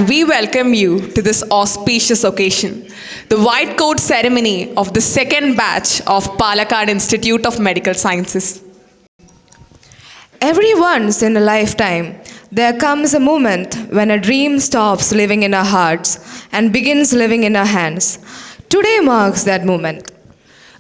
and we welcome you to this auspicious occasion, the white coat ceremony of the second batch of Palakkad Institute of Medical Sciences. Every once in a lifetime, there comes a moment when a dream stops living in our hearts and begins living in our hands. Today marks that moment.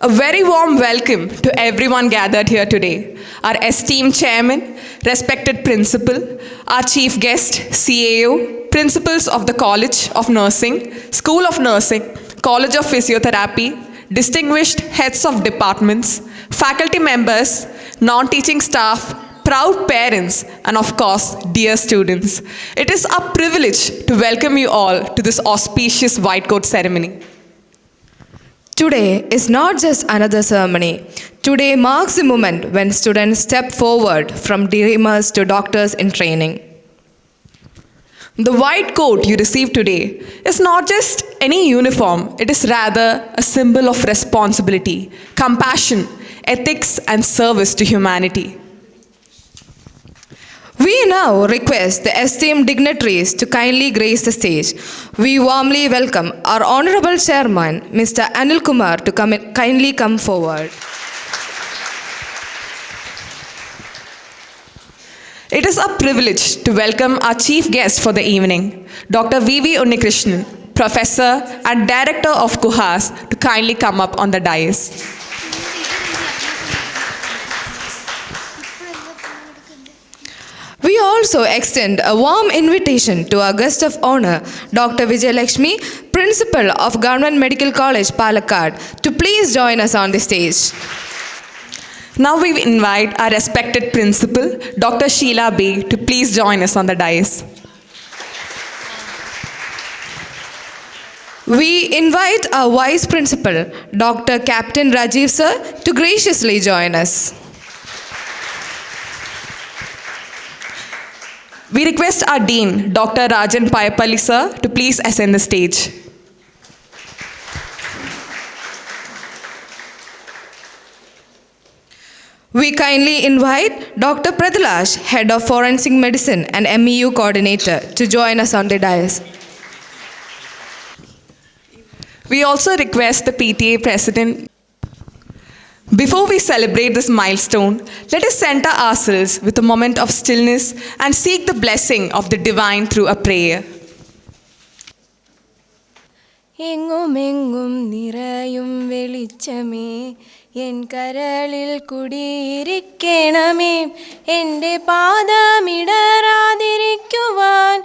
A very warm welcome to everyone gathered here today. Our esteemed chairman, respected principal, our chief guest, CAO, principals of the College of Nursing, School of Nursing, College of Physiotherapy, distinguished heads of departments, faculty members, non-teaching staff, proud parents, and of course, dear students. It is a privilege to welcome you all to this auspicious white coat ceremony. Today is not just another ceremony. Today marks the moment when students step forward from dreamers to doctors in training. The white coat you receive today is not just any uniform, it is rather a symbol of responsibility, compassion, ethics, and service to humanity. We now request the esteemed dignitaries to kindly grace the stage. We warmly welcome our Honorable Chairman, Mr. Anil Kumar, to kindly come forward. It is a privilege to welcome our chief guest for the evening, Dr. V.V. Unnikrishnan, Professor and Director of KUHAS, to kindly come up on the dais. We also extend a warm invitation to our guest of honor, Dr. Vijay Lakshmi, Principal of Government Medical College, Palakkad, to please join us on the stage. Now we invite our respected principal, Dr. Sheila B., to please join us on the dais. We invite our Vice Principal, Dr. Captain Rajiv Sir, to graciously join us. We request our Dean, Dr. Rajan Payapalli Sir, to please ascend the stage. We kindly invite Dr. Prathilash, Head of Forensic Medicine and MEU Coordinator, to join us on the dais. We also request the PTA President. Before we celebrate this milestone, let us center ourselves with a moment of stillness and seek the blessing of the divine through a prayer. എങ്ങുമെങ്ങും നിറയും വെളിച്ചമേ N കരളിൽ കുടിയിരിക്കണമേ എൻ്റെ പാദമിടറാതിരിക്കുവാൻ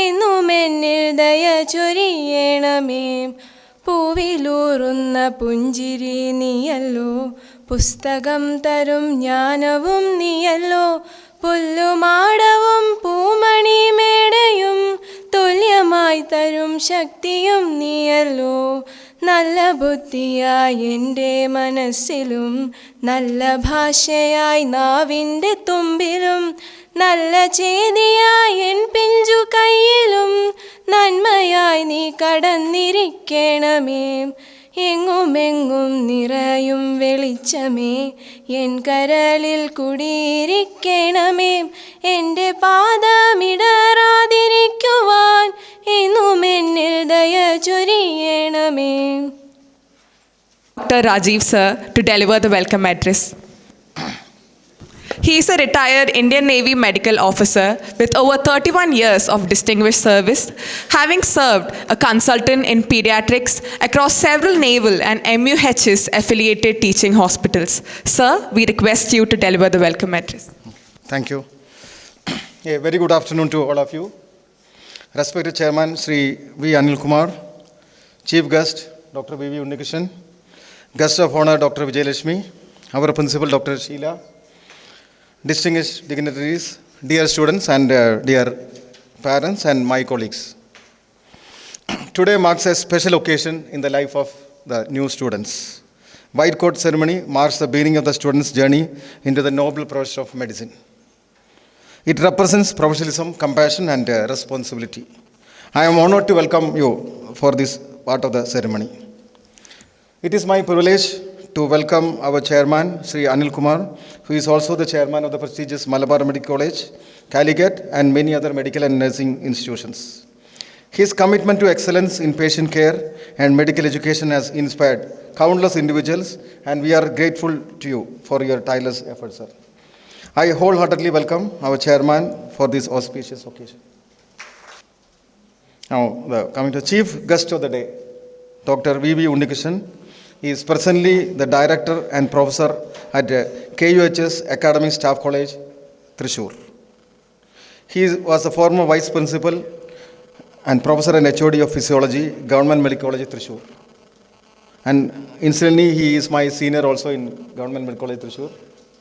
എന്നും എന്നിൽ ദയ ചൊരിയണമേ പൂവിലൂറുന്ന പുഞ്ചിരി നീയല്ലോ പുസ്തകം തരും ജ്ഞാനവും നീയല്ലോ പുല്ലുമാടവും പൂമണിമേടയും തുല്യമായി തരും ശക്തിയും നീയല്ലോ നല്ല ബുദ്ധിയായി എൻ്റെ മനസ്സിലും നല്ല ഭാഷയായി നാവിൻ്റെ തുമ്പിലും നല്ല ചേതിയായി എൻ പിഞ്ചു കയ്യിലും നന്മയായി നീ കടന്നിരിക്കണമേ എങ്ങുമെങ്ങും നിറയും വെളിച്ചമേ എൻ കരളിൽ കുടിയിരിക്കണമേ എൻ്റെ പാദമിടറാതിരിക്കുവാൻ എന്നും എന്നിൽ ദയ ചൊരിയണമേ. Dr. Rajiv Sir to deliver the welcome address. He is a retired Indian Navy medical officer with over 31 years of distinguished service, having served a consultant in pediatrics across several naval and MUHS affiliated teaching hospitals. Sir, we request you to deliver the welcome address. Thank you. A very good afternoon to all of you. Respected Chairman Sri V. Anil Kumar, Chief Guest Dr. V.V. Unnikrishnan, Guest of Honor Dr. Vijay Lakshmi, our Principal Dr. Sheila, distinguished dignitaries, dear students and dear parents and my colleagues. Today marks a special occasion in the life of the new students. White coat ceremony marks the beginning of the students' journey into the noble profession of medicine. It represents professionalism, compassion and responsibility. I am honored to welcome you for this part of the ceremony. It is my privilege to welcome our chairman, Sri Anil Kumar, who is also the chairman of the prestigious Malabar Medical College, Calicut, and many other medical and nursing institutions. His commitment to excellence in patient care and medical education has inspired countless individuals, and we are grateful to you for your tireless efforts, sir. I wholeheartedly welcome our chairman for this auspicious occasion. Now, coming to chief guest of the day, Dr. V.V. Unnikishan. He is presently the director and professor at KUHS Academic Staff College, Thrissur. He was the former vice principal and professor and HOD of Physiology, Government Medical College, Thrissur. And incidentally, he is my senior also in Government Medical College, Thrissur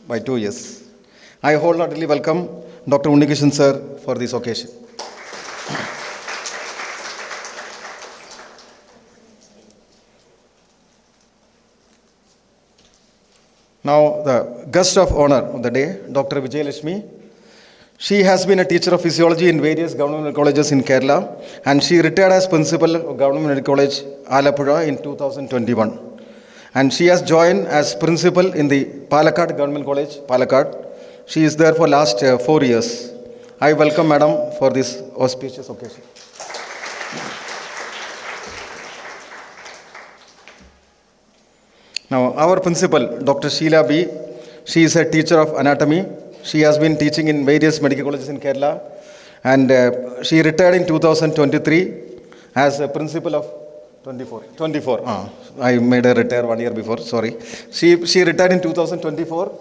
by 2 years. I wholeheartedly welcome Dr. Unnikishan sir for this occasion. Now, the guest of honor of the day, Dr. Vijayalakshmi. She has been a teacher of physiology in various government colleges in Kerala, and she retired as principal of Government Medical College, Alappuzha in 2021. And she has joined as principal in the Palakkad Government College, Palakkad. She is there for last 4 years. I welcome Madam for this auspicious occasion. Now, our principal, Dr. Sheila B., she is a teacher of anatomy. She has been teaching in various medical colleges in Kerala, and she retired in 2023 as a principal of 24. I made her retire 1 year before, sorry. She retired in 2024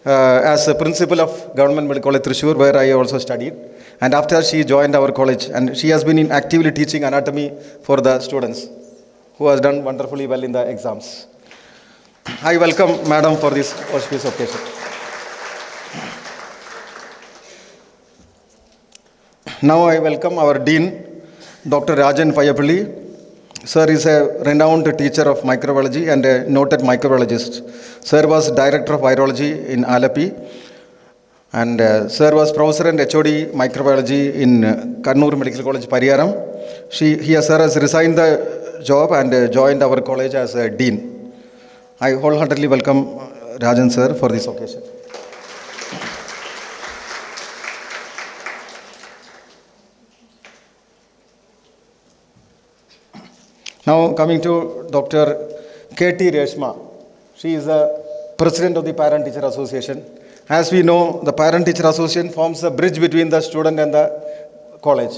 as a principal of Government Medical College, Thrissur, where I also studied. And after she joined our college, and she has been actively teaching anatomy for the students, who has done wonderfully well in the exams. I welcome Madam for this auspicious occasion. Now I welcome our Dean, Dr. Rajan Payapalli. Sir is a renowned teacher of microbiology and a noted microbiologist. Sir was Director of Virology in Alapi, and Sir was Professor and HOD Microbiology in Kannur Medical College, Pariyaram. Sir has resigned the job and joined our college as a Dean. I wholeheartedly welcome Rajan sir for this occasion. Now coming to Dr. K.T. Reshma. She is the President of the Parent Teacher Association. As we know, the Parent Teacher Association forms a bridge between the student and the college.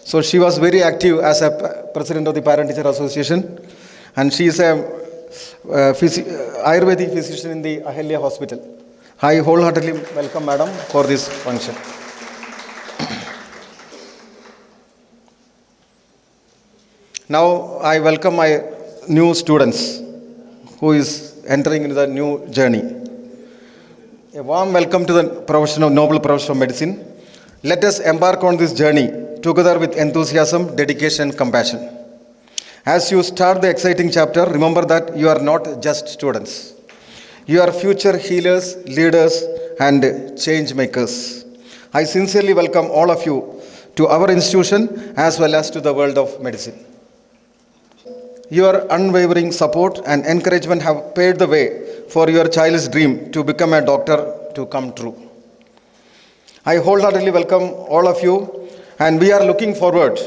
So she was very active as a President of the Parent Teacher Association, and she is a Ayurvedic physician in the Ahilya Hospital. I wholeheartedly welcome Madam for this function. Now I welcome my new students who is entering into the new journey. A warm welcome to the noble profession of medicine. Let us embark on this journey together with enthusiasm, dedication, compassion. As you start the exciting chapter, remember that you are not just students. You are future healers, leaders, and change makers. I sincerely welcome all of you to our institution as well as to the world of medicine. Your unwavering support and encouragement have paved the way for your child's dream to become a doctor to come true. I wholeheartedly welcome all of you, and we are looking forward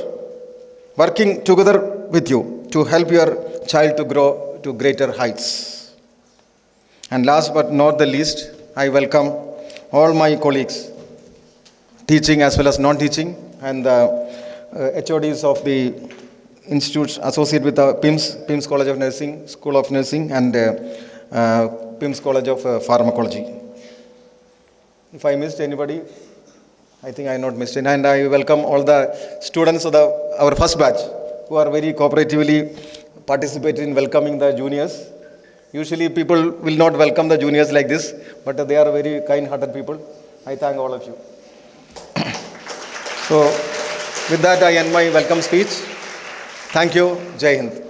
working together with you to help your child to grow to greater heights. And last but not the least, I welcome all my colleagues, teaching as well as non-teaching, and the HODs of the institutes associated with the PIMS College of Nursing, School of Nursing, and PIMS College of Pharmacology. If I missed anybody, I think I not missed it. And I welcome all the students of our first batch who are very cooperatively participating in welcoming the juniors. Usually people will not welcome the juniors like this, but they are very kind-hearted people. I thank all of you. So with that, I end my welcome speech. Thank you. Jai Hind.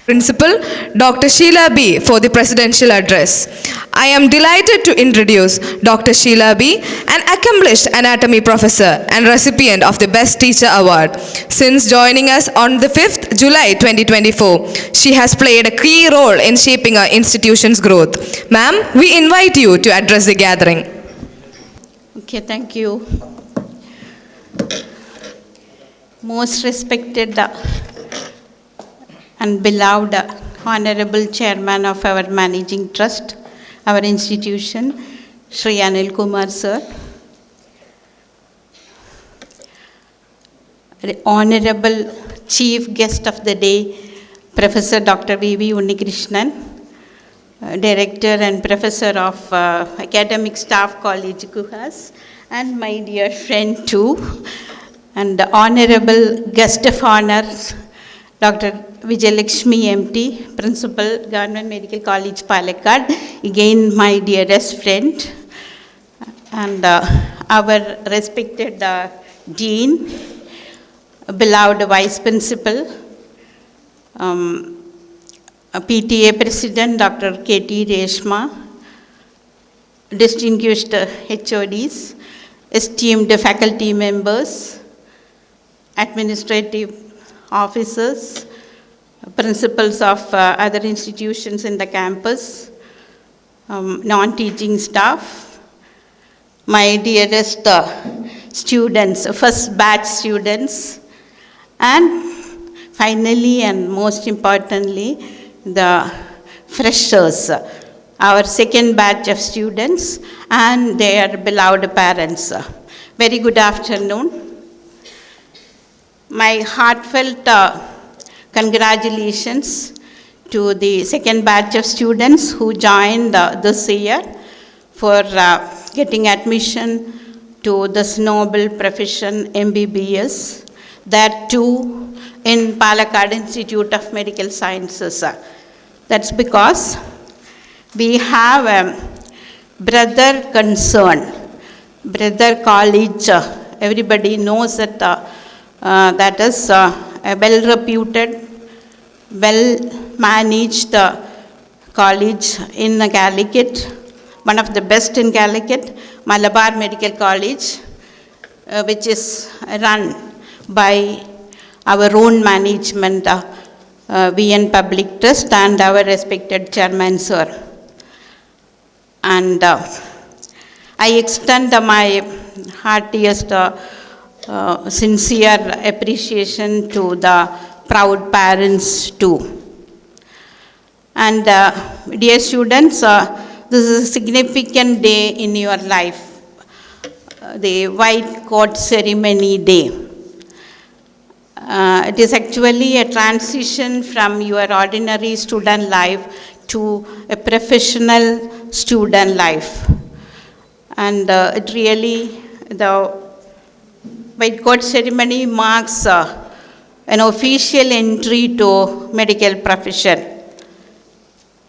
Principal Dr. Sheila B. for the Presidential Address. I am delighted to introduce Dr. Sheila B., an accomplished anatomy professor and recipient of the Best Teacher Award. Since joining us on the 5th July 2024, she has played a key role in shaping our institution's growth. Ma'am, we invite you to address the gathering. Okay, thank you. most respected and beloved Honorable Chairman of our Managing Trust, our institution, Shri Anil Kumar Sir, the Honorable Chief Guest of the Day, Professor Dr. V.V. Unnikrishnan, Director and Professor of Academic Staff College, Guhas, and my dear friend too, and the Honorable Guest of Honor, Dr. Vijayalakshmi MT, Principal, Government Medical College, Palakkad, again my dearest friend, and our respected Dean, beloved Vice Principal, PTA President, Dr. K.T. Reshma, distinguished HODs, esteemed faculty members, administrative officers, principals of other institutions in the campus, non-teaching staff, my dearest students, first batch students, and finally and most importantly, the freshers, our second batch of students and their beloved parents. Very good afternoon. My heartfelt congratulations to the second batch of students who joined this year for getting admission to this noble profession MBBS, that too in Palakkad Institute of Medical Sciences. That's because we have a brother concern, brother college. Everybody knows that that is a well-reputed, well-managed college in Calicut, one of the best in Calicut, Malabar Medical College, which is run by our own management, VN Public Trust, and our respected Chairman, Sir. And I extend my heartiest sincere appreciation to the proud parents too. And dear students, this is a significant day in your life, the white coat ceremony day. It is actually a transition from your ordinary student life to a professional student life. And it really, the white coat ceremony marks an official entry to medical profession.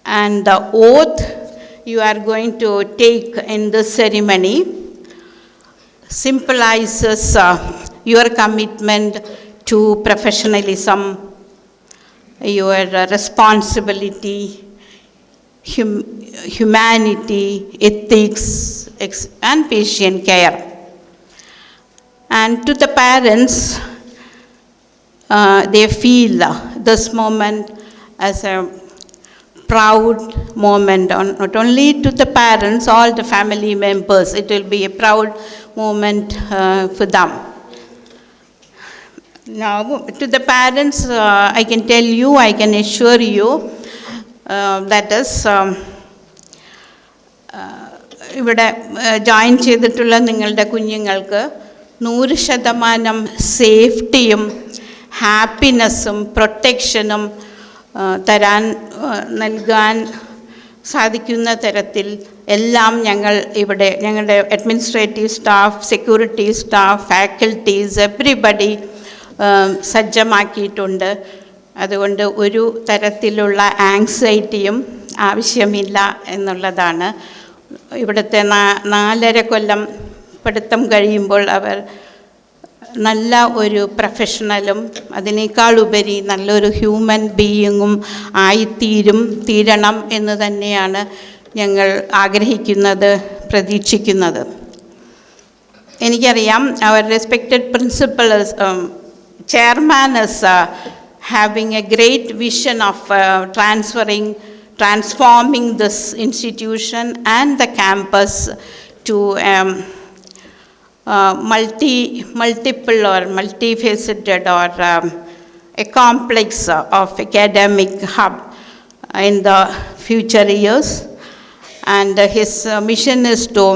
And the oath you are going to take in this ceremony symbolizes your commitment to professionalism, your responsibility, humanity, ethics, and patient care. And to the parents, they feel this moment as a proud moment, not only to the parents, all the family members. It will be a proud moment for them. Now, to the parents, I can tell you, I can assure you, that is, ഇവിടെ join ചെയ്തിട്ടുള്ള നിങ്ങളുടെ കുഞ്ഞുങ്ങൾക്ക് 100% സേഫ്റ്റിയും ഹാപ്പിനെസ്സും പ്രൊട്ടക്ഷനും നൽകാൻ സാധിക്കുന്ന തരത്തിൽ എല്ലാം ഞങ്ങളുടെ administrative staff, security staff, faculties, everybody സജ്ജമാക്കിയിട്ടുണ്ട്. അതുകൊണ്ട് ഒരു തരത്തിലുള്ള ആങ്സൈറ്റിയും ആവശ്യമില്ല എന്നുള്ളതാണ്. ഇവിടുത്തെ 4.5 കൊല്ലം പഠിത്തം കഴിയുമ്പോൾ അവർ നല്ല ഒരു പ്രൊഫഷണലും അതിനേക്കാളുപരി നല്ലൊരു ഹ്യൂമൻ ബീയിങ്ങും തീരണം എന്ന് തന്നെയാണ് ഞങ്ങൾ ആഗ്രഹിക്കുന്നത്, പ്രതീക്ഷിക്കുന്നത്. എനിക്കറിയാം our respected principal chairman is having a great vision of transforming this institution and the campus to multiple or multifaceted or a complex of academic hub in the future years. And his mission is to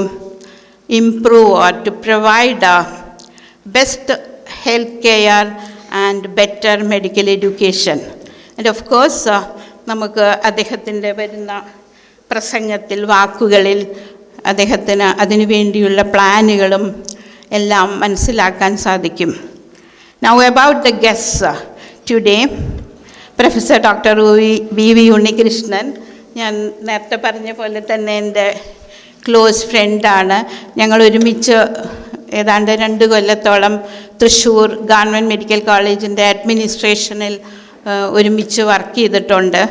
improve or to provide best health care and better medical education. And of course, നമുക്ക് അദ്ദേഹത്തിൻ്റെ വരുന്ന പ്രസംഗത്തിൽ വാക്കുകളിൽ അദ്ദേഹത്തിന് അതിനു വേണ്ടിയുള്ള പ്ലാനുകളും എല്ലാം മനസ്സിലാക്കാൻ സാധിക്കും. Now about the guests today, Professor Dr. V.V. Unnikrishnan, ഞാൻ നേരത്തെ പറഞ്ഞ പോലെ തന്നെ എൻ്റെ ക്ലോസ് ഫ്രണ്ടാണ്. ഞങ്ങൾ ഒരുമിച്ച് ഏതാണ്ട് 2 കൊല്ലത്തോളം തൃശ്ശൂർ ഗവൺമെൻറ് മെഡിക്കൽ കോളേജിൻ്റെ അഡ്മിനിസ്ട്രേഷനിൽ ഒരുമിച്ച് വർക്ക് ചെയ്തിട്ടുണ്ട്.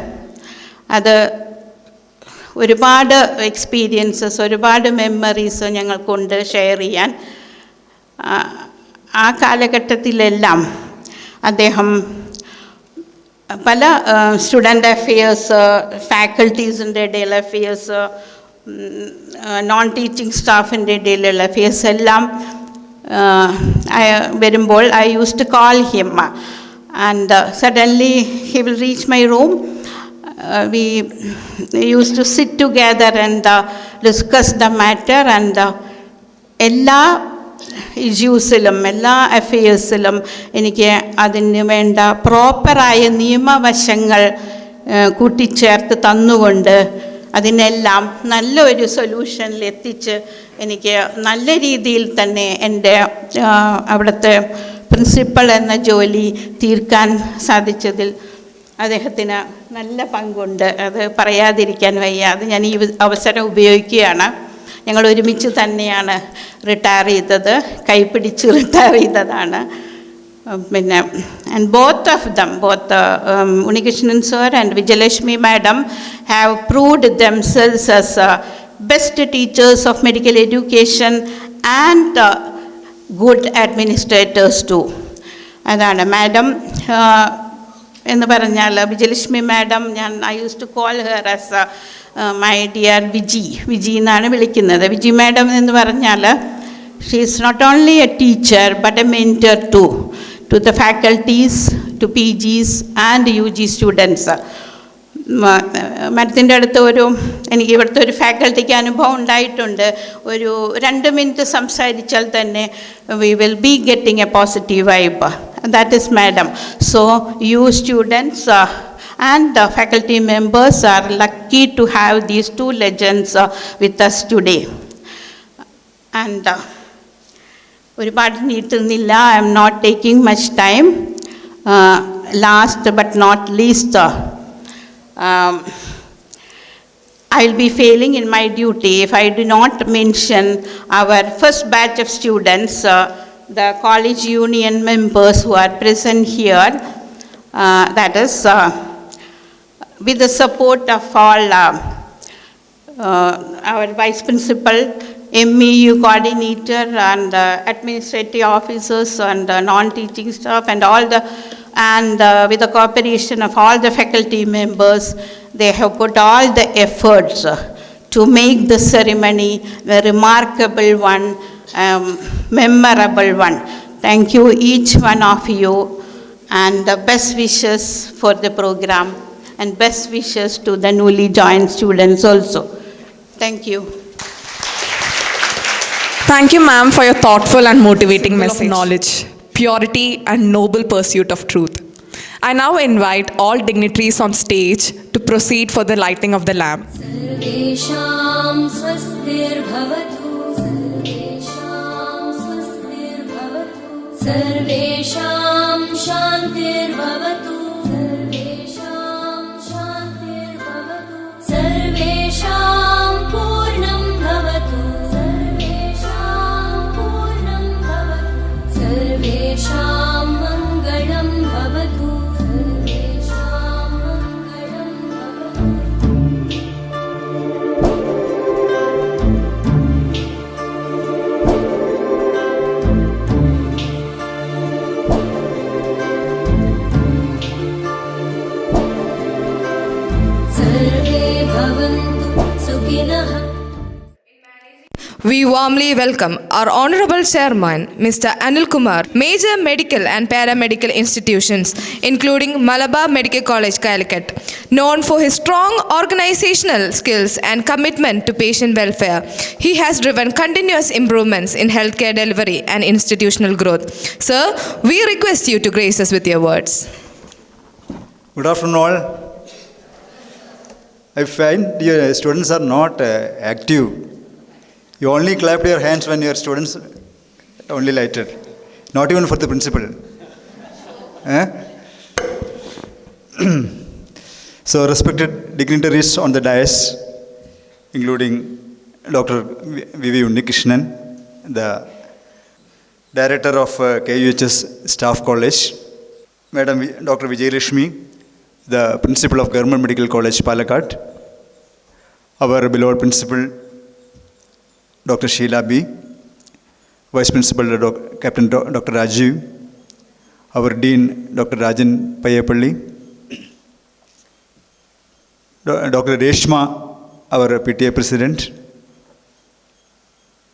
അത് ഒരുപാട് എക്സ്പീരിയൻസസ്, ഒരുപാട് മെമ്മറീസ് ഞങ്ങൾക്കുണ്ട് ഷെയർ ചെയ്യാൻ. ആ കാലഘട്ടത്തിലെല്ലാം അദ്ദേഹം പല സ്റ്റുഡൻ്റ് അഫെയേഴ്സ്, ഫാക്കൽറ്റീസിൻ്റെ ഇടയിലെ അഫെയേഴ്സ്, നോൺ ടീച്ചിങ് സ്റ്റാഫിൻ്റെ ഇടയിലുള്ള അഫെയേഴ്സ് എല്ലാം വരുമ്പോൾ I used to call him and suddenly he will reach my room. We used to sit together and discuss the matter and എല്ലാ ഇഷ്യൂസിലും എല്ലാ അഫെയേഴ്സിലും എനിക്ക് അതിന് വേണ്ട പ്രോപ്പറായ നിയമവശങ്ങൾ കൂട്ടിച്ചേർത്ത് തന്നുകൊണ്ട് അതിനെല്ലാം നല്ലൊരു സൊല്യൂഷനിൽ എത്തിച്ച് എനിക്ക് നല്ല രീതിയിൽ തന്നെ എൻ്റെ അവിടുത്തെ പ്രിൻസിപ്പൽ എന്ന ജോലി തീർക്കാൻ സാധിച്ചതിൽ അദ്ദേഹത്തിന് നല്ല പങ്കുണ്ട്. അത് പറയാതിരിക്കാൻ വയ്യ. അത് ഞാൻ ഈ അവസരം ഉപയോഗിക്കുകയാണ്. ഞങ്ങൾ ഒരുമിച്ച് തന്നെയാണ് റിട്ടയർ ചെയ്തത്, കൈപിടിച്ച് റിട്ടയർ ചെയ്തതാണ്. പിന്നെ and both Unnikrishnan sir and Vijayalakshmi madam have proved themselves as best teachers of medical education and good administrators too. അതാണ് മാഡം എന്ന് പറഞ്ഞാൽ Vijayalakshmi madam, I used to call her as my dear Viji എന്നാണ് വിളിക്കുന്നത്. Viji madam എന്ന് പറഞ്ഞാൽ she is not only a teacher but a mentor too to the faculties, to PGs and UG students. മാഡത്തിൻ്റെ അടുത്ത് എനിക്ക് ഇവിടുത്തെ ഒരു ഫാക്കൽറ്റിക്ക് അനുഭവം ഉണ്ടായിട്ടുണ്ട്. ഒരു 2 മിനിറ്റ് സംസാരിച്ചാൽ തന്നെ we will be getting a positive vibe. That is madam. So you students and the faculty members are lucky to have these 2 legends with us today. And ഒരുപാട് നീട്ടുന്നില്ല, I am not taking much time. Last but not least, I will be failing in my duty if I do not mention our first batch of students, the college union members who are present here. That is with the support of all our vice principal, MEU coordinator and administrative officers and non-teaching staff and all the with the cooperation of all the faculty members, they have put all the efforts to make the ceremony a remarkable one, memorable one. Thank you each one of you, and the best wishes for the program and best wishes to the newly joined students also. Thank you. Thank you, ma'am, for your thoughtful and motivating message of knowledge, purity, and noble pursuit of truth. I now invite all dignitaries on stage to proceed for the lighting of the lamp. सर्वेषां स्वस्तिर्भवतु, सर्वेषां स्वस्तिर्भवतु, सर्वेषां शान्तिर्भवतु, सर्वेषां शान्तिर्भवतु, सर्वेषां पूर्णं भवतु, सर्वेषां पूर्णं भवतु, सर्वेषां मङ्गलं भवतु, सर्वेषां मङ्गलं भवतु. We warmly welcome our Honorable Chairman, Mr. Anil Kumar, major medical and paramedical institutions, including Malabar Medical College, Calicut, known for his strong organizational skills and commitment to patient welfare. He has driven continuous improvements in healthcare delivery and institutional growth. Sir, we request you to grace us with your words. Good afternoon, all. I find your students are not active. You only clapped your hands when your students only lighted. Not even for the principal. So, respected dignitaries on the dais, including Dr. V.V. Unnikrishnan, the Director of KUHS Staff College, Madam Dr. Vijayalakshmi, the Principal of Government Medical College, Palakkad, our beloved Principal, Dr. Sheila B., Vice Principal Captain Dr. Rajiv, our Dean Dr. Rajan Payapalli, Dr. Reshma, our PTA President,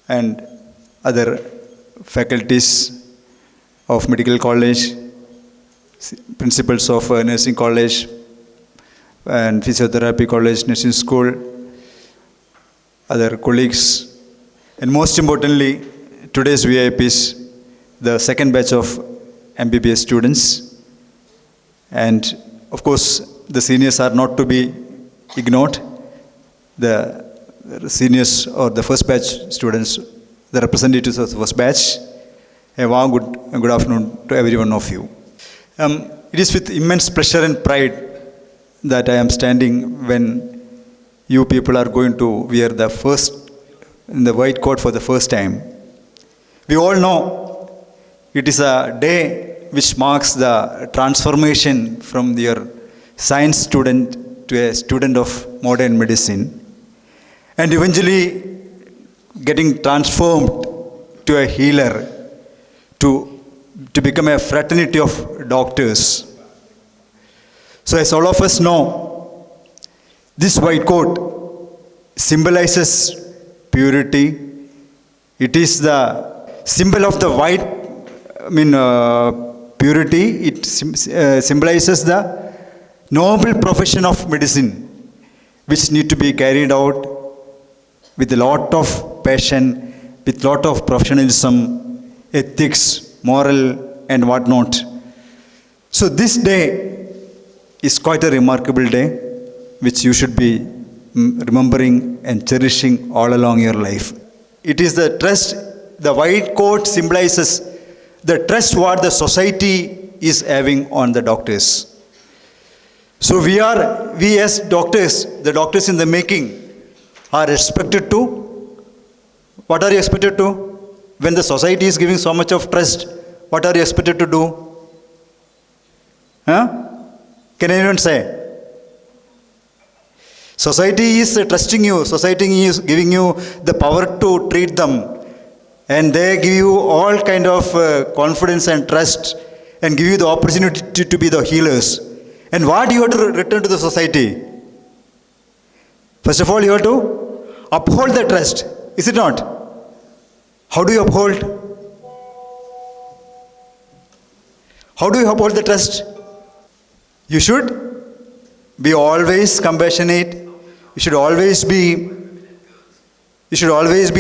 and other faculties of Medical College, principals of Nursing College and Physiotherapy College, Nursing School, other colleagues, and most importantly, today's VIPs, the second batch of MBBS students. And of course, the seniors are not to be ignored. The seniors or the first batch students, the representatives of the first batch, a warm good afternoon to every one of you. It is with immense pleasure and pride that I am standing when you people are going to wear the white coat for the first time. We all know it is a day which marks the transformation from your science student to a student of modern medicine, and eventually getting transformed to a healer, to become a fraternity of doctors. So as all of us know, this white coat symbolizes purity. It is the symbol of the white, purity. It symbolizes the noble profession of medicine, which need to be carried out with a lot of passion, with a lot of professionalism, ethics, moral, and whatnot. So this day is quite a remarkable day, which you should be remembering and cherishing all along your life. It is the trust, the white coat symbolizes the trust what the society is having on the doctors. So we as doctors, the doctors in the making, are expected to, what are you expected to? When the society is giving so much of trust, what are you expected to do? Can anyone say? Society is trusting you, society is giving you the power to treat them, and they give you all kind of confidence and trust and give you the opportunity to be the healers. And what you have to return to the society? First of all, you have to uphold the trust, is it not? How do you uphold? How do you uphold the trust? You should be always compassionate. You should always be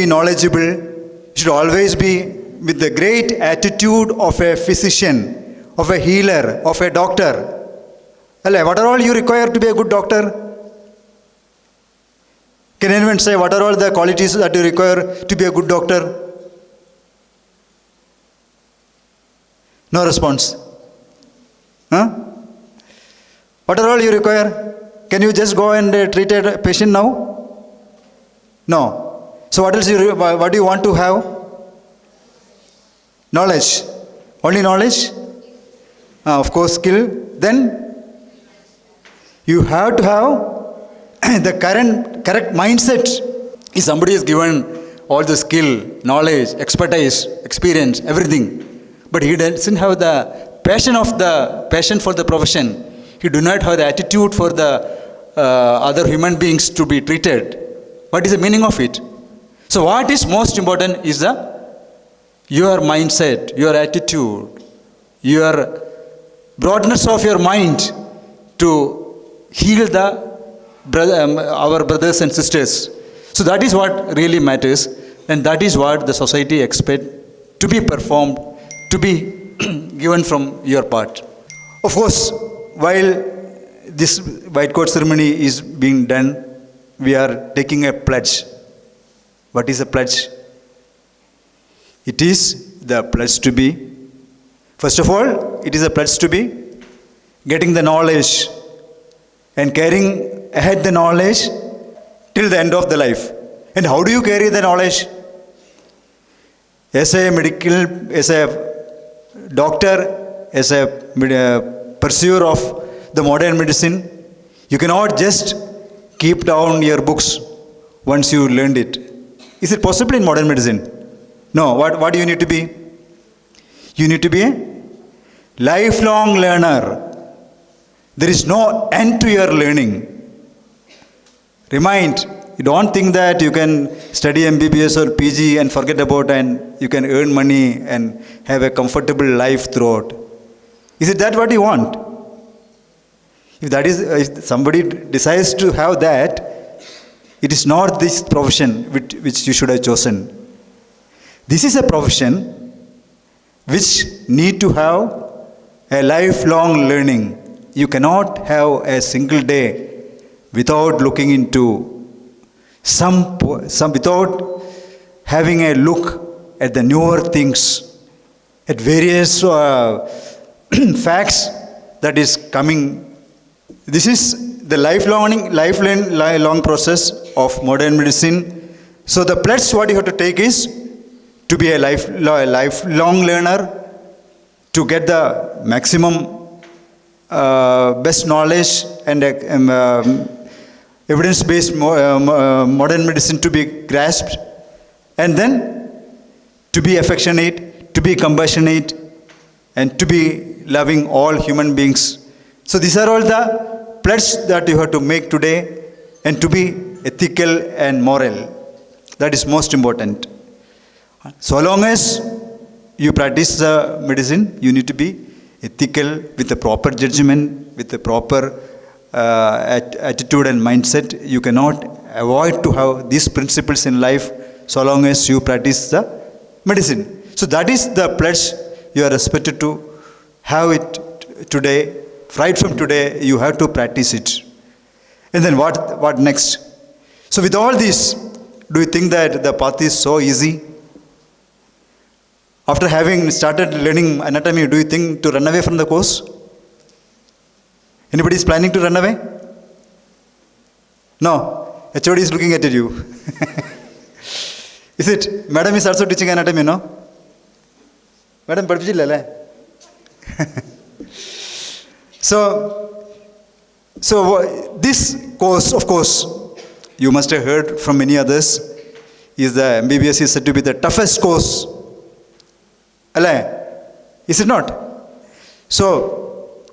knowledgeable. You should always be with the great attitude of a physician, of a healer, of a doctor. What are all you require to be a good doctor? Can anyone say what are all the qualities that you require to be a good doctor? No response. What are all you require? Can you just go and treat a patient now? No. So what else what do you want to have? Knowledge. Only knowledge? Of course, skill. Then you have to have the correct mindset. If somebody is given all the skill, knowledge, expertise, experience, everything, but he doesn't have the passion for the profession, he do not have the attitude for the other human beings to be treated, what is the meaning of it? So what is most important is your mindset, your attitude, your broadness of your mind to heal our brothers and sisters. So that is what really matters, and that is what the society expects to be performed, to be given from your part. Of course, while this white coat ceremony is being done, we are taking a pledge. What is a pledge? It is the pledge to be, first of all, it is a pledge to be getting the knowledge and carrying ahead the knowledge till the end of the life. And how do you carry the knowledge? As a doctor, as a pursuer of the modern medicine, you cannot just keep down your books once you learned it. Is it possible in modern medicine? No. What do you need to be? You need to be a lifelong learner. There is no end to your learning. You don't think that you can study MBBS or PG and forget about and you can earn money and have a comfortable life throughout. Is it that what you want? If somebody decides to have that, it is not this profession which you should have chosen. This is a profession which need to have a lifelong learning. You cannot have a single day without looking into some without having a look at the newer things, at various facts that is coming. This is the lifelong process of modern medicine. So the pledge what you have to take is to be a lifelong learner, to get the maximum best knowledge and evidence-based modern medicine to be grasped, and then to be affectionate, to be compassionate, and to be loving all human beings. So these are all the pledges that you have to make today, and to be ethical and moral. That is most important. So long as you practice the medicine, you need to be ethical with the proper judgment, with the proper attitude and mindset. You cannot avoid to have these principles in life so long as you practice the medicine. So that is the pledge you are expected to have it today. Right from today, you have to practice it. And then what next? So with all this, do you think that the path is so easy? After having started learning anatomy, do you think to run away from the course? Anybody is planning to run away? No. HOD is looking at you. Is it? Madam is also teaching anatomy, no? Madam, So this course, of course, you must have heard from many others, is the MBBS is said to be the toughest course. Is it not? So,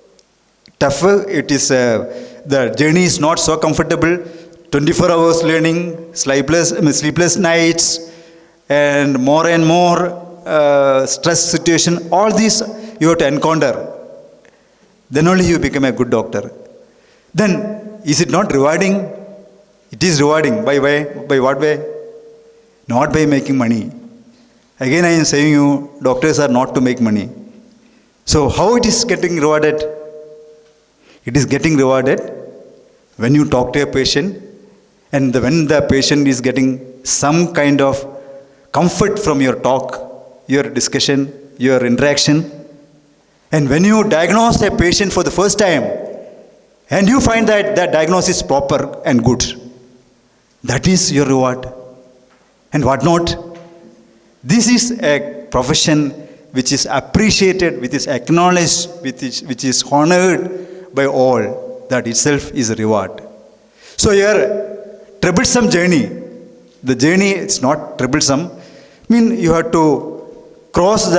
tougher, it is, the journey is not so comfortable. 24 hours learning, sleepless nights, and more stress situation, all these you have to encounter. Then only you become a good doctor. Then, is it not rewarding? It is rewarding. By what way? Not by making money. Again, I am saying you, doctors are not to make money. So, how it is getting rewarded? It is getting rewarded when you talk to a patient, and when the patient is getting some kind of comfort from your talk, your discussion, your interaction. And when you diagnose a patient for the first time, and you find that that diagnosis is proper and good, that is your reward. And what not? This is a profession which is appreciated, which is acknowledged, which is honored by all. That itself is a reward. So your troublesome journey, the journey is not troublesome. I mean, you have to cross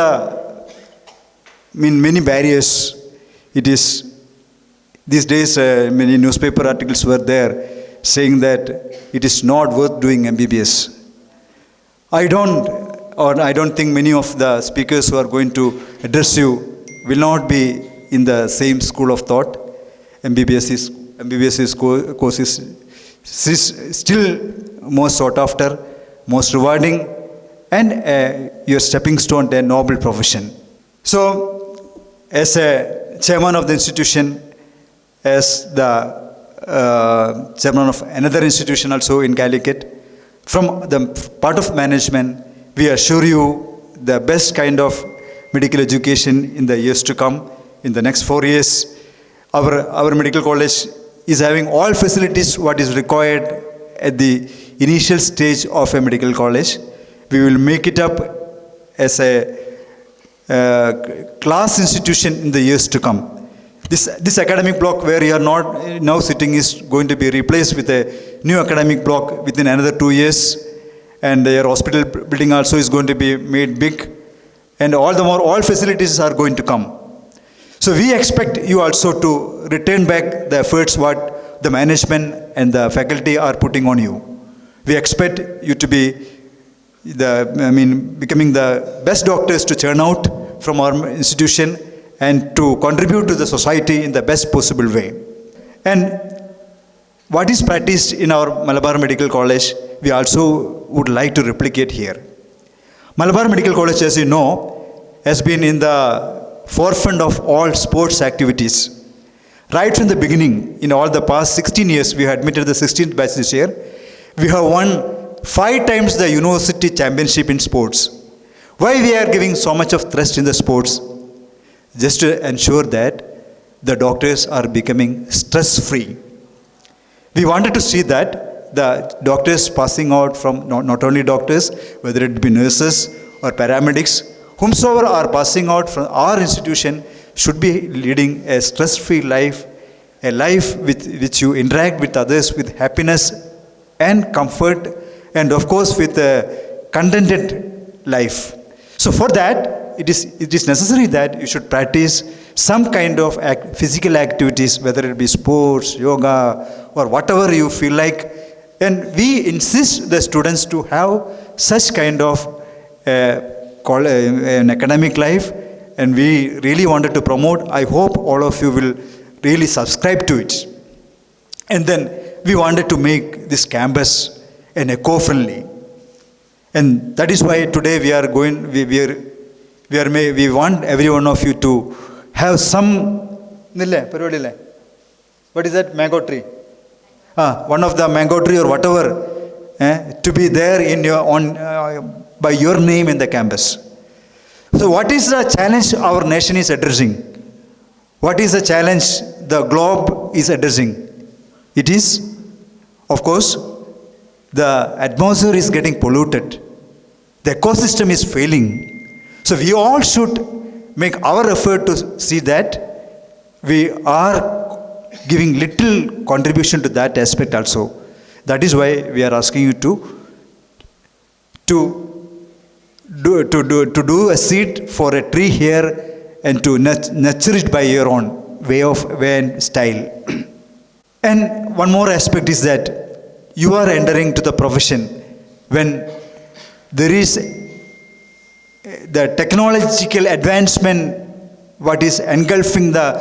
many barriers. It is, these days many newspaper articles were there saying that it is not worth doing MBBS. I don't think many of the speakers who are going to address you will not be in the same school of thought. Course is still most sought after, most rewarding, and your stepping stone to a noble profession. So, as a chairman of the institution, as the chairman of another institution also in Calicut, from the part of management, we assure you the best kind of medical education in the years to come. In the next 4 years, our medical college is having all facilities what is required at the initial stage of a medical college. We will make it up as a class institution in the years to come. This academic block where you are not now sitting is going to be replaced with a new academic block within another 2 years, and your hospital building also is going to be made big, and all facilities are going to come. So we expect you also to return back the efforts what the management and the faculty are putting on you. We expect you to be becoming the best doctors to churn out from our institution and to contribute to the society in the best possible way. And what is practiced in our Malabar Medical College, we also would like to replicate here. Malabar Medical College, as you know, has been in the forefront of all sports activities. Right from the beginning, in all the past 16 years, we have admitted the 16th batch this year. We have won 5 times the university championship in sports. Why we are giving so much of thrust in the sports? Just to ensure that the doctors are becoming stress-free. We wanted to see that the doctors passing out from, not only doctors, whether it be nurses or paramedics, whomsoever are passing out from our institution should be leading a stress-free life, a life with which you interact with others with happiness and comfort, and of course with a contented life. So for that, it is necessary that you should practice some kind of physical activities, whether it be sports, yoga, or whatever you feel like. And we insist the students to have such kind of an academic life, and we really wanted to promote. I hope all of you will really subscribe to it. And then we wanted to make this campus an eco-friendly. And that is why today we want every one of you to have some, what is that, mango tree? One of the mango tree or whatever, to be there in your by your name in the campus. So what is the challenge our nation is addressing? What is the challenge the globe is addressing? It is, of course, the atmosphere is getting polluted. The ecosystem is failing. So we all should make our effort to see that we are giving little contribution to that aspect also. That is why we are asking you to do a seed for a tree here and to nurture it by your own way and style. And one more aspect is that you are entering to the profession when there is the technological advancement what is engulfing the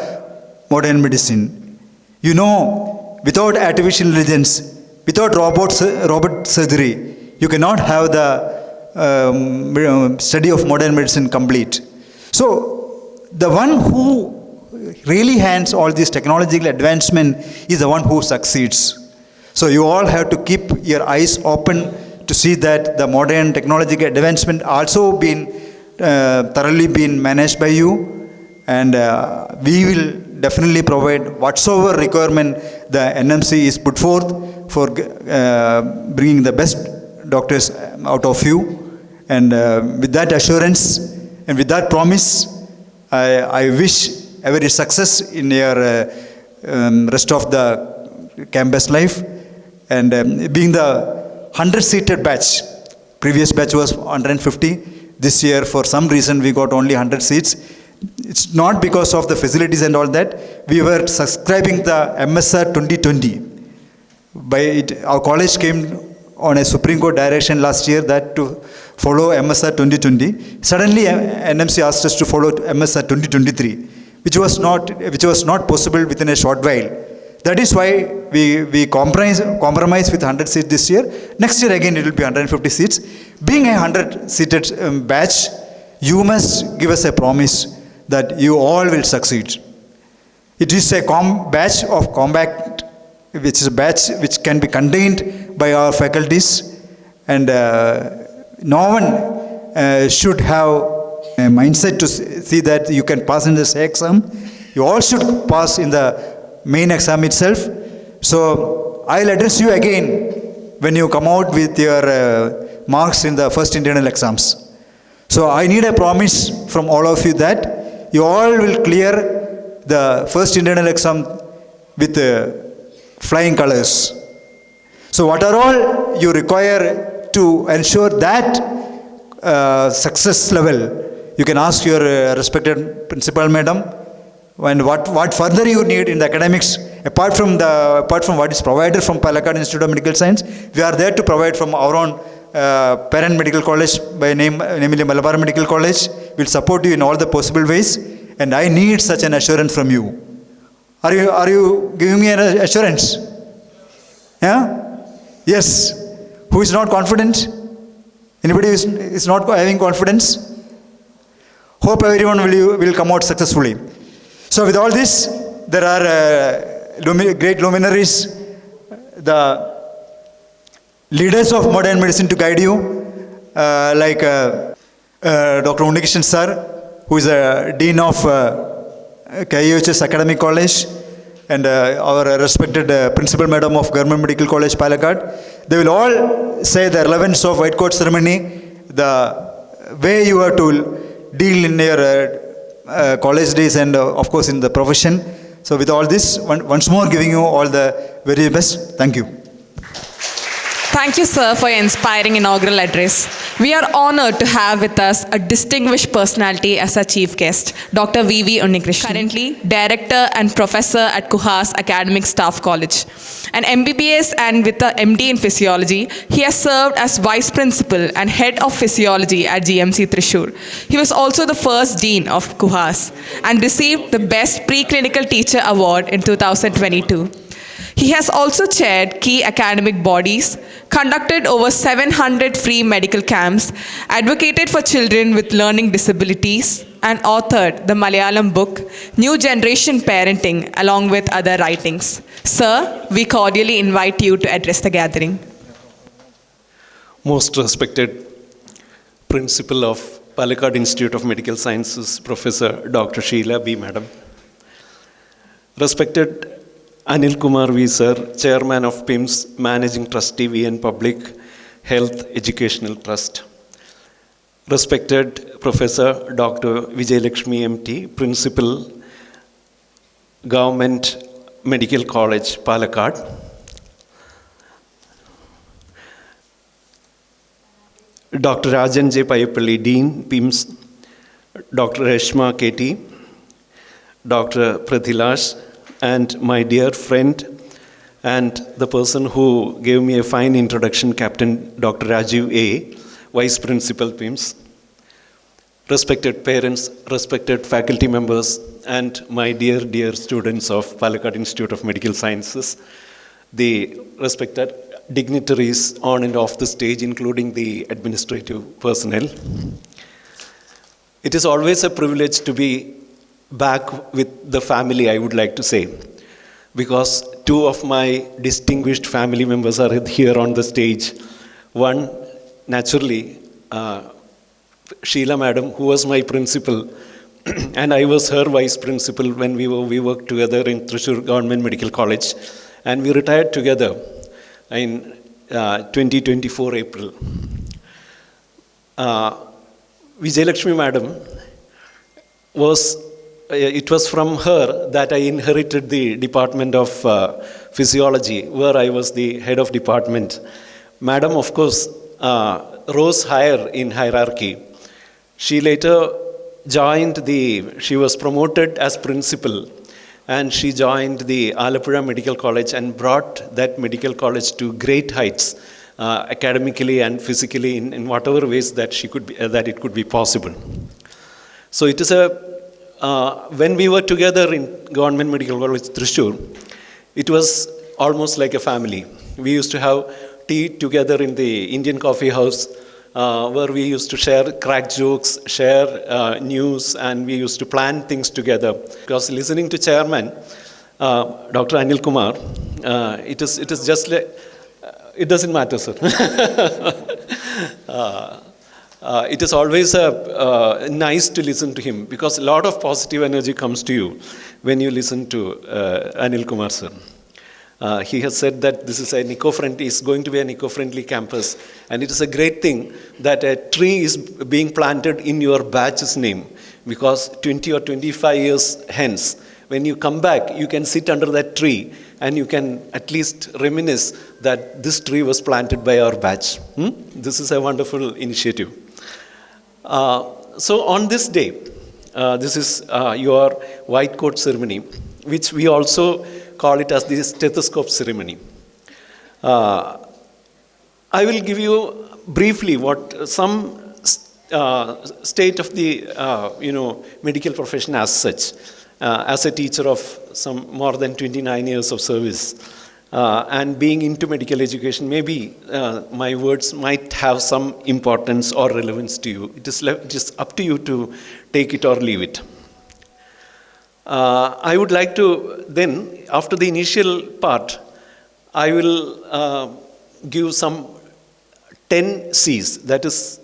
modern medicine. You know, without artificial intelligence, without robot surgery, you cannot have the study of modern medicine complete. So the one who really hands all this technological advancement is the one who succeeds. So you all have to keep your eyes open to see that the modern technological advancement also thoroughly been managed by you, and we will definitely provide whatsoever requirement the NMC is put forth for bringing the best doctors out of you. And with that assurance and with that promise, I wish every success in your rest of the campus life. And being the 100-seated batch, previous batch was 150. This year, for some reason, we got only 100 seats. It's not because of the facilities and all that. We were subscribing the MSR 2020. Our college came on a Supreme Court direction last year that to follow MSR 2020. Suddenly, NMC asked us to follow MSR 2023, which was not possible within a short while. That is why we compromise with 100 seats this year. Next year again it will be 150 seats. Being a 100-seated batch, you must give us a promise that you all will succeed. It is a batch of compact, which is a batch which can be contained by our faculties, and no one should have a mindset to see that you can pass in this exam. You all should pass in the main exam itself. So I'll address you again when you come out with your marks in the first internal exams. So I need a promise from all of you that you all will clear the first internal exam with flying colors. So what are all you require to ensure that success level? You can ask your respected principal madam, and what further you need in the academics, apart from what is provided from Palakkad Institute of Medical Science. We are there to provide from our own parent medical college, namely Malabar Medical College. We'll support you in all the possible ways, and I need such an assurance from you. Are you giving me an assurance? Yeah? Yes. Who is not confident? Anybody who is not having confidence? Hope everyone will come out successfully. So with all this, there are great luminaries, the leaders of modern medicine to guide you, like Dr. Unnikishan sir, who is a Dean of KUHS Academic College, and our respected Principal Madam of Government Medical College, Palakkad. They will all say the relevance of white coat ceremony, the way you have to deal in your college days, and of course in the profession. So with all this, once more giving you all the very best. Thank you. Thank you, sir, for your inspiring inaugural address. We are honored to have with us a distinguished personality as our chief guest, Dr. V.V. Unnikrishnan, currently Director and Professor at Kuhas Academic Staff College. An MBBS and with a MD in Physiology, he has served as Vice Principal and Head of Physiology at GMC Thrissur. He was also the first Dean of Kuhas and received the Best Preclinical Teacher Award in 2022. He has also chaired key academic bodies, conducted over 700 free medical camps, advocated for children with learning disabilities, and authored the Malayalam book, New Generation Parenting, along with other writings. Sir, we cordially invite you to address the gathering. Most respected Principal of Palakkad Institute of Medical Sciences, Professor Dr. Sheila B. Madam. Respected Anil Kumar V. Sir, Chairman of PIMS, Managing Trustee VN Public Health Educational Trust. Respected Professor Dr. Vijayalakshmi MT, Principal, Government Medical College, Palakkad. Dr. Rajan J. Payapalli, Dean, PIMS. Dr. Reshma KT, Dr. Prathilash, and my dear friend and the person who gave me a fine introduction, Captain Dr. Rajiv A., Vice Principal PIMS, respected parents, respected faculty members, and my dear students of Palakkad Institute of Medical Sciences, the respected dignitaries on and off the stage, including the administrative personnel. It is always a privilege to be back with the family, I would like to say, because two of my distinguished family members are here on the stage. One, naturally, Sheila Madam, who was my principal, and I was her vice principal when we worked together in Thrissur Government Medical College, and we retired together in 2024 April. Vijayalakshmi Madam it was from her that I inherited the Department of Physiology, where I was the head of department. Madam, of course, rose higher in hierarchy. She later she was promoted as principal, and she joined the Alappuzha Medical College and brought that medical college to great heights academically and physically in whatever ways that she could be, that it could be possible. So it is when we were together in Government Medical College Thrissur, it was almost like a family. We used to have tea together in the Indian coffee house, where we used to share crack jokes, share news, and we used to plan things together. Because listening to Chairman, Dr. Anil Kumar, it is just like, it doesn't matter, sir. It is always nice to listen to him, because a lot of positive energy comes to you when you listen to Anil Kumar, sir. He has said that this is going to be an eco-friendly campus, and it is a great thing that a tree is being planted in your batch's name, because 20 or 25 years hence, when you come back, you can sit under that tree and you can at least reminisce that this tree was planted by our batch. This is a wonderful initiative. So on this day, this is your white coat ceremony, which we also call it as the stethoscope ceremony. I will give you briefly what some state of the medical profession as such. As a teacher of some more than 29 years of service and being into medical education, maybe my words might have some importance or relevance to you. It is just up to you to take it or leave it. I would like to then, after the initial part, I will give some 10 C's. That is,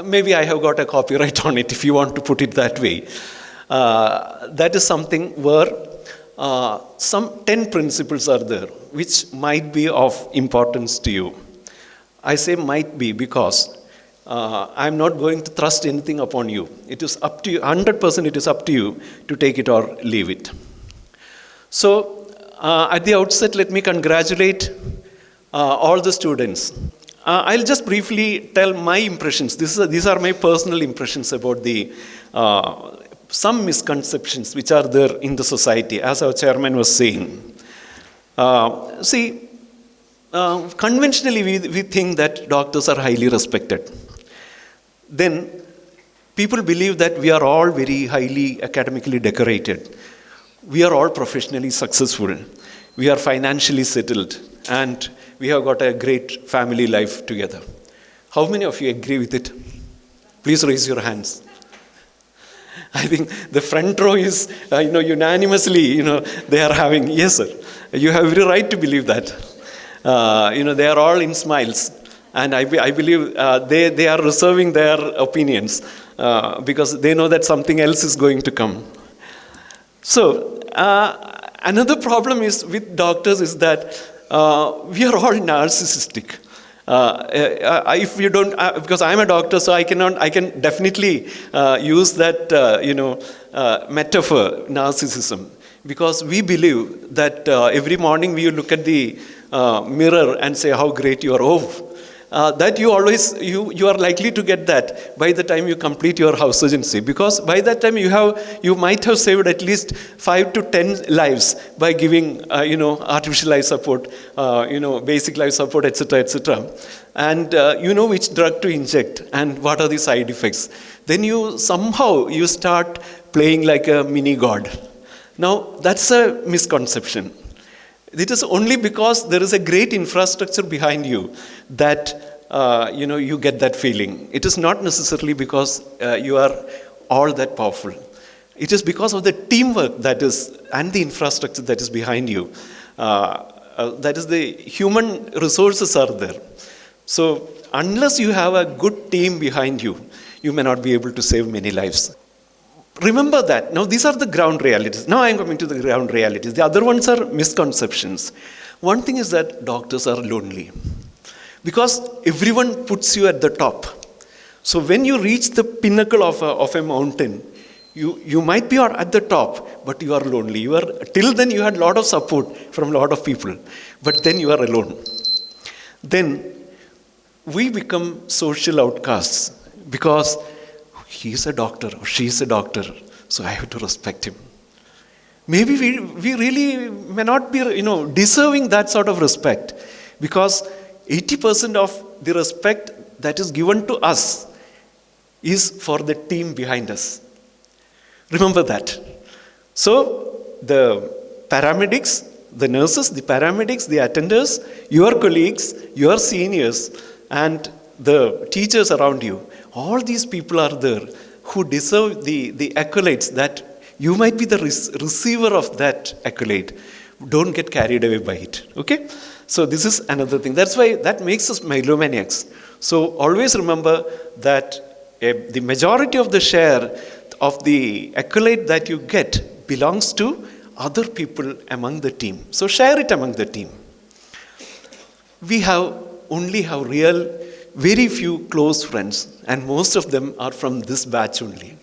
maybe I have got a copyright on it if you want to put it that way. That is something where some 10 principles are there which might be of importance to you. I say might be because I'm not going to thrust anything upon you. It is up to you, 100% it is up to you to take it or leave it. So at the outset, let me congratulate all the students. I'll just briefly tell my impressions. These are my personal impressions about the some misconceptions which are there in the society, as our chairman was saying. Conventionally we think that doctors are highly respected. Then people believe that we are all very highly academically decorated. We are all professionally successful. We are financially settled. And we have got a great family life together. How many of you agree with it? Please raise your hands. I think the front row is, unanimously, they are having, yes, sir. You have every right to believe that. They are all in smiles. And I believe they are reserving their opinions because they know that something else is going to come. So, another problem is with doctors is that we are all narcissistic. If you don't, because I'm a doctor, so I can definitely use that, metaphor, narcissism. Because we believe that every morning we look at the mirror and say how great you are. That you are likely to get that by the time you complete your house surgency, because by that time you might have saved at least 5 to 10 lives by giving artificial life support, basic life support, etc. And you know which drug to inject and what are the side effects. Then you start playing like a mini god. Now that's a misconception. It is only because there is a great infrastructure behind you that you get that feeling. It is not necessarily because you are all that powerful. It is because of the teamwork and the infrastructure that is behind you. That is, the human resources are there. So unless you have a good team behind you, you may not be able to save many lives. Remember that. Now, these are the ground realities. Now I am coming to the ground realities. The other ones are misconceptions. One thing is that doctors are lonely. Because everyone puts you at the top. So when you reach the pinnacle of a mountain, you might be at the top, but you are lonely. Till then you had a lot of support from a lot of people. But then you are alone. Then we become social outcasts because he is a doctor or she is a doctor, so I have to respect him. Maybe we really may not be deserving that sort of respect, because 80% of the respect that is given to us is for the team behind us. Remember that. So the paramedics, the nurses, the paramedics, the attenders, your colleagues, your seniors, and the teachers around you, all these people are there who deserve the accolades that you might be the receiver of that accolade. Don't get carried away by it. Okay? So this is another thing. That's why that makes us megalomaniacs. So always remember that the majority of the share of the accolade that you get belongs to other people among the team. So share it among the team. We only have very few close friends, and most of them are from this batch only.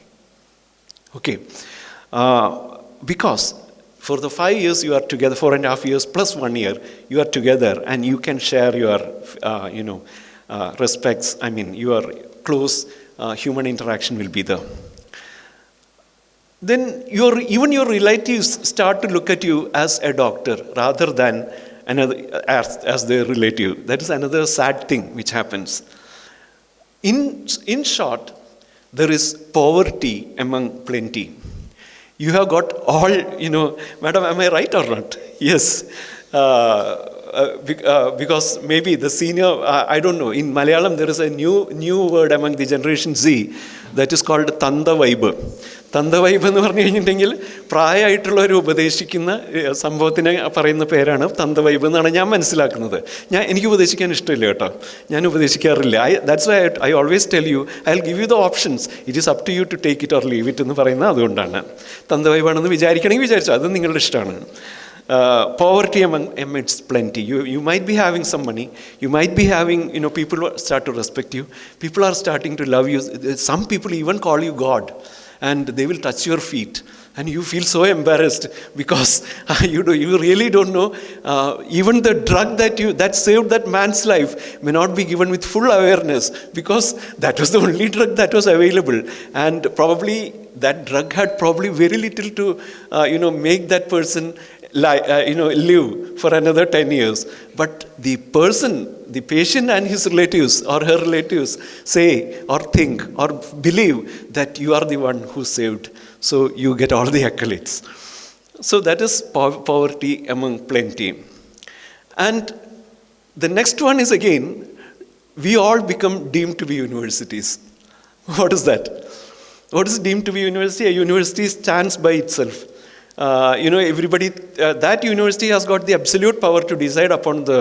Okay. Because for the 5 years you are together, 4.5 years plus 1 year, you are together and you can share your, respects. I mean, your close human interaction will be there. Then even your relatives start to look at you as a doctor rather than as their relative. That is another sad thing which happens. In short, there is poverty among plenty. You have got all, madam, am I right or not? Yes. Because maybe the senior, I don't know, in Malayalam there is a new word among the Generation Z that is called Tanda Vibe. Tanda Vibe എന്ന് പറഞ്ഞു കഴിഞ്ഞിട്ടുണ്ടെങ്കിൽ പ്രായമായിട്ടുള്ളവർ ഉപദേശിക്കുന്ന സംഭവത്തിന് പറയുന്ന പേരാണ് തന്ത vibe എന്നാണ് ഞാൻ മനസ്സിലാക്കുന്നത്. എനിക്ക് ഉപദേശിക്കാൻ ഇഷ്ടമില്ല കേട്ടോ, ഞാൻ ഉപദേശിക്കാറില്ല. That's why I always tell you, I will give you the options, it is up to you to take it or leave it എന്ന് പറയുന്നത് അതുകൊണ്ടാണ്. തന്ത വൈബാണെന്ന് വിചാരിക്കണമെങ്കിൽ വിചാരിച്ചു, അത് നിങ്ങളുടെ ഇഷ്ടമാണ്. Poverty amidst plenty. You might be having some money. You might be having, people start to respect you. People are starting to love you. Some people even call you God. And they will touch your feet. And you feel so embarrassed because you really don't know. Even the drug that saved that man's life may not be given with full awareness because that was the only drug that was available. And probably that drug had probably very little to, make that person live for another 10 years. But the person, the patient and his relatives or her relatives say or think or believe that you are the one who saved. So you get all the accolades. So that is poverty among plenty. And the next one is again, we all become deemed to be universities. What is that? What is deemed to be university? A university stands by itself. Everybody, that university has got the absolute power to decide upon the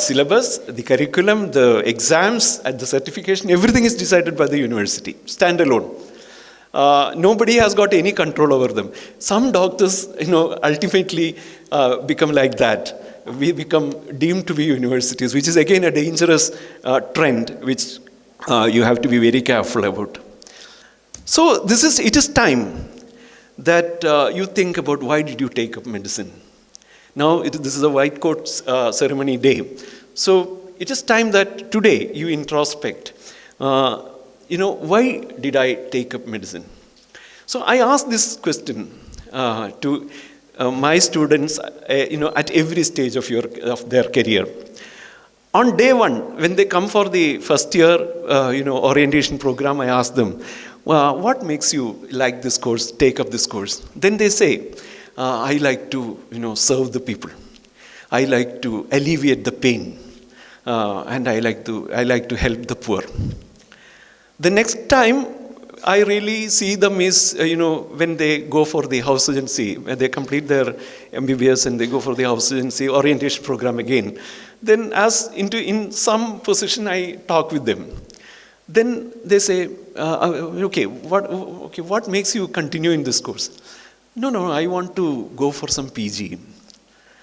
syllabus, the curriculum, the exams, and the certification. Everything is decided by the university, standalone. Nobody has got any control over them. Some doctors, ultimately become like that. We become deemed to be universities, which is again a dangerous trend, which you have to be very careful about. So it is time that you think about why did you take up medicine. Now this is a white coat ceremony day. So it is time that today you introspect. Why did I take up medicine? So I ask this question to my students, at every stage of their career. On day one, when they come for the first year, orientation program, I ask them, what makes you like this course, take up this course? Then they say, I like to, serve the people. I like to alleviate the pain. And I like to help the poor. The next time I really see them is, when they go for the house agency, when they complete their MBBS and they go for the house agency orientation program again. Then in some position I talk with them. Then they say, what makes you continue in this course? No, I want to go for some PG.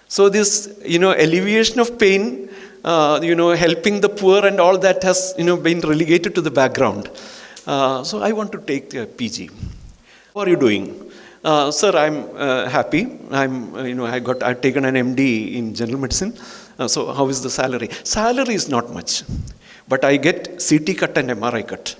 So this, alleviation of pain, helping the poor and all that has, been relegated to the background. So I want to take the PG. What are you doing? Sir, I'm happy. I've taken an MD in general medicine. So how is the salary? Salary is not much. But I get CT cut and MRI cut.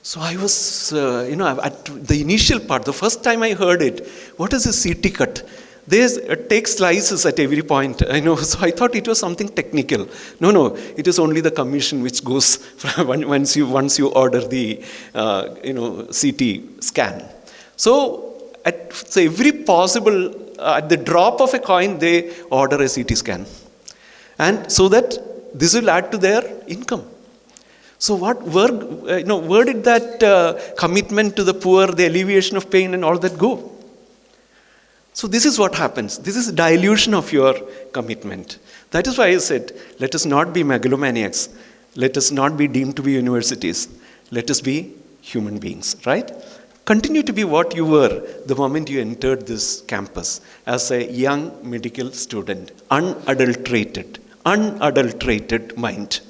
So I was, at the initial part, the first time I heard it, what is a CT cut? They take slices at every point. So I thought it was something technical. No, it is only the commission which goes once you order the CT scan. So every possible, at the drop of a coin, they order a CT scan, and so that this will add to their income. So where did that commitment to the poor, the alleviation of pain, and all that go? So this is what happens. This is dilution of your commitment. That is why I said, let us not be megalomaniacs. Let us not be deemed to be universities. Let us be human beings, right? Continue to be what you were the moment you entered this campus as a young medical student, unadulterated mind.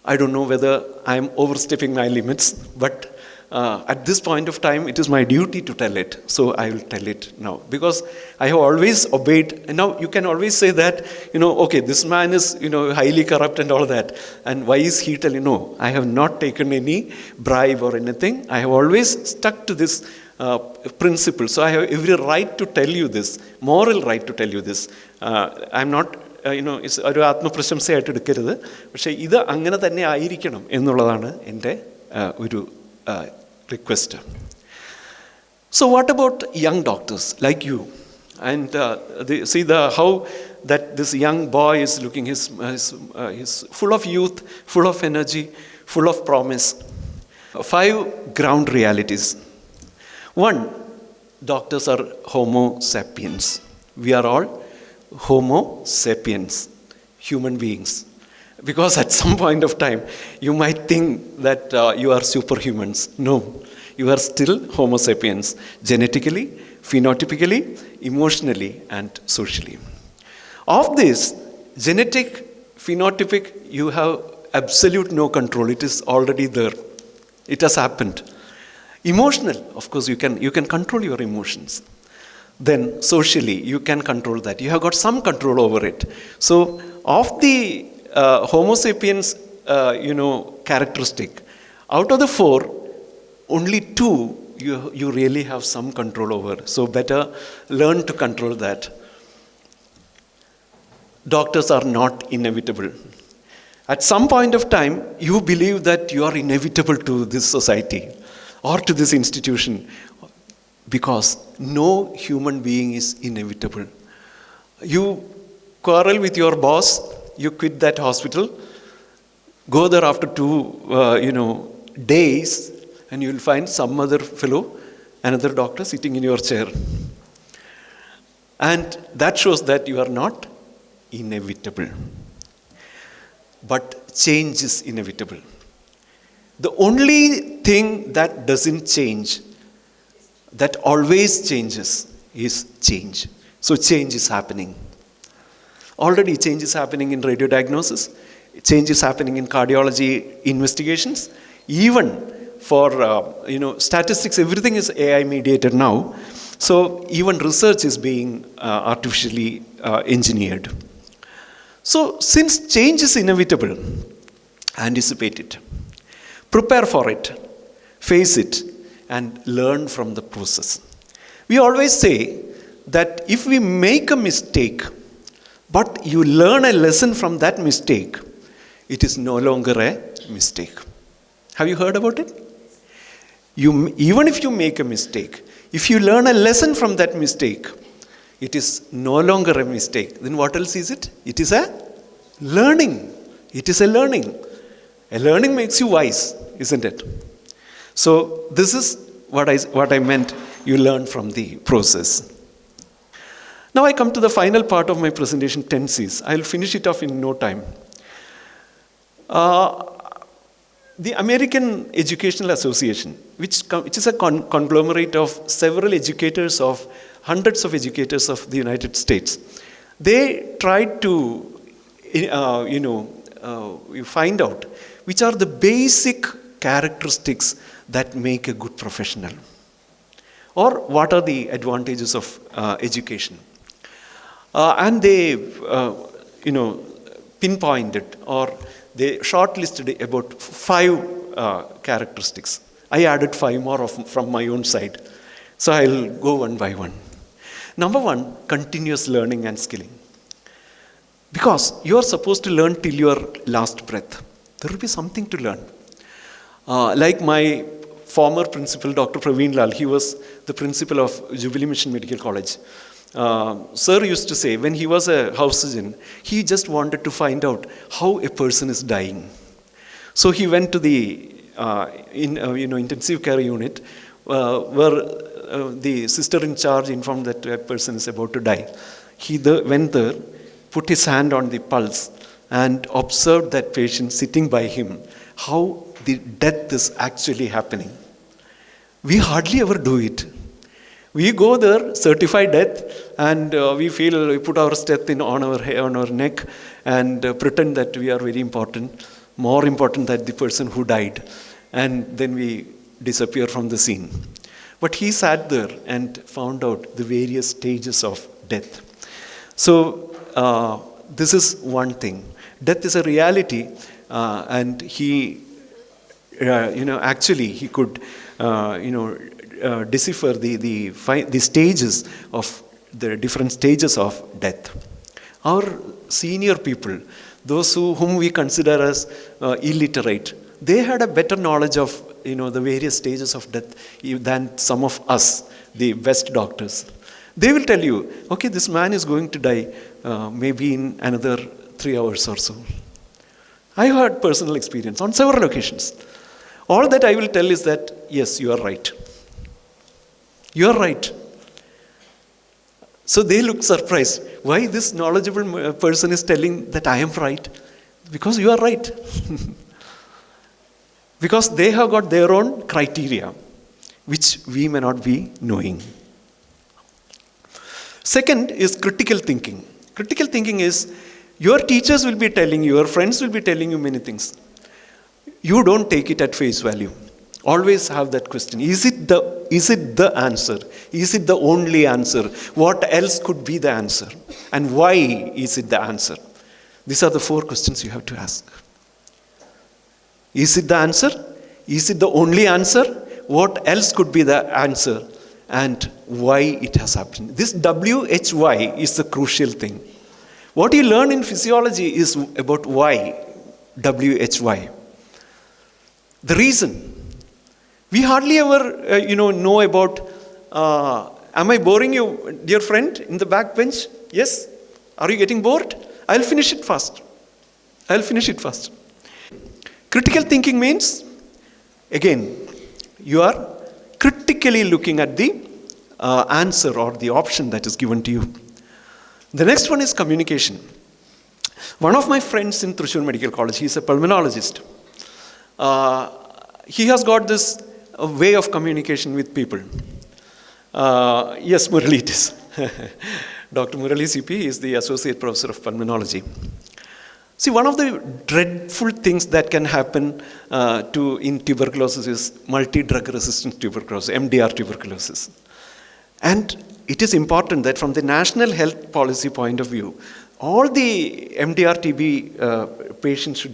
I don't know whether I'm overstepping my limits, but at this point of time, it is my duty to tell it. So I will tell it now, because I have always obeyed. And now you can always say that, okay, this man is, highly corrupt and all that. And why is he telling? No, I have not taken any bribe or anything. I have always stuck to this principle. So I have every right to tell you this, moral right to tell you this. I'm not, ഒരു ആത്മപ്രശംസയായിട്ട് എടുക്കരുത്. പക്ഷേ ഇത് അങ്ങനെ തന്നെ ആയിരിക്കണം എന്നുള്ളതാണ് എൻ്റെ ഒരു request. So what about young doctors like you? And see how that this young boy is looking. He's full of youth, full of energy, full of promise. 5 ground realities. 1, doctors are Homo sapiens. We are all Homo sapiens, human beings. Because at some point of time, you might think that you are superhumans. No, you are still Homo sapiens, genetically, phenotypically, emotionally, and socially. Of this, genetic, phenotypic, you have absolute no control. It is already there. It has happened. Emotional, of course, you can control your emotions. Then socially, you can control that. You have got some control over it. So, of the Homo sapiens, characteristic, out of the 4, only 2 you really have some control over. So better learn to control that. Doctors are not inevitable. At some point of time, you believe that you are inevitable to this society or to this institution, because no human being is inevitable. You quarrel with your boss, you quit that hospital, go there after 2 days, and you will find some other fellow, another doctor sitting in your chair. And that shows that you are not inevitable. But change is inevitable. The only thing that doesn't change, that always changes, is change. So change is happening. Already change is happening in radiodiagnosis, change is happening in cardiology investigations, even for statistics, everything is AI mediated now. So even research is being artificially engineered. So since change is inevitable, anticipate it, prepare for it, face it, and learn from the process. We always say that if we make a mistake, but you learn a lesson from that mistake, it is no longer a mistake. Have you heard about it? Even if you make a mistake, if you learn a lesson from that mistake, it is no longer a mistake. Then what else is it? It is a learning. It is a learning. A learning makes you wise, isn't it? So this is what I meant. You learn from the process. Now I come to the final part of my presentation, tenses. I'll finish it off in no time. The American Educational Association, which is a conglomerate of several educators, of hundreds of educators of the United States, they tried to find out which are the basic characteristics that make a good professional, or what are the advantages of education. And they, pinpointed, or they shortlisted about 5 characteristics. I added 5 more from my own side. So I'll go one by one. Number one, continuous learning and skilling. Because you are supposed to learn till your last breath. There will be something to learn. Like my former principal, Dr. Praveen Lal, he was the principal of Jubilee Mission Medical College. Sir used to say, when he was a house surgeon, he just wanted to find out how a person is dying. So he went to the intensive care unit where the sister in charge informed that a person is about to die. He went there, put his hand on the pulse and observed that patient sitting by him, how the death is actually happening. We hardly ever do it. We go there, certify death, and we put our step on our neck and pretend that we are very important, more important than the person who died. And then we disappear from the scene. But he sat there and found out the various stages of death. So this is one thing. Death is a reality, and he, actually he could, decipher the stages of the different stages of death. Our senior people, those whom we consider as illiterate, they had a better knowledge of the various stages of death than some of us, the best doctors. They will tell you, okay, this man is going to die maybe in another 3 hours or so. I had personal experience on several occasions. All that I will tell is that, yes, you are right. You are right. So they look surprised. Why this knowledgeable person is telling that I am right? Because you are right. Because they have got their own criteria, which we may not be knowing. Second is critical thinking. Critical thinking is your teachers will be telling you, your friends will be telling you many things. You don't take it at face value. Always have that question. Is it the answer? Is it the only answer? What else could be the answer? And why is it the answer? These are the 4 questions you have to ask. Is it the answer? Is it the only answer? What else could be the answer? And why it has happened? This WHY is the crucial thing. What you learn in physiology is about why. WHY. The reason. We hardly ever, know about, am I boring you, dear friend, in the back bench? Yes? Are you getting bored? I'll finish it fast. Critical thinking means, again, you are critically looking at the answer or the option that is given to you. The next one is communication. One of my friends in Thrissur Medical College, he is a pulmonologist. He has got this way of communication with people. Yes, Murali it is. Dr. Murali CP is the Associate Professor of Pulmonology. See, one of the dreadful things that can happen in tuberculosis is multi-drug resistant tuberculosis, MDR tuberculosis. And it is important that from the national health policy point of view, all the MDR TB patients should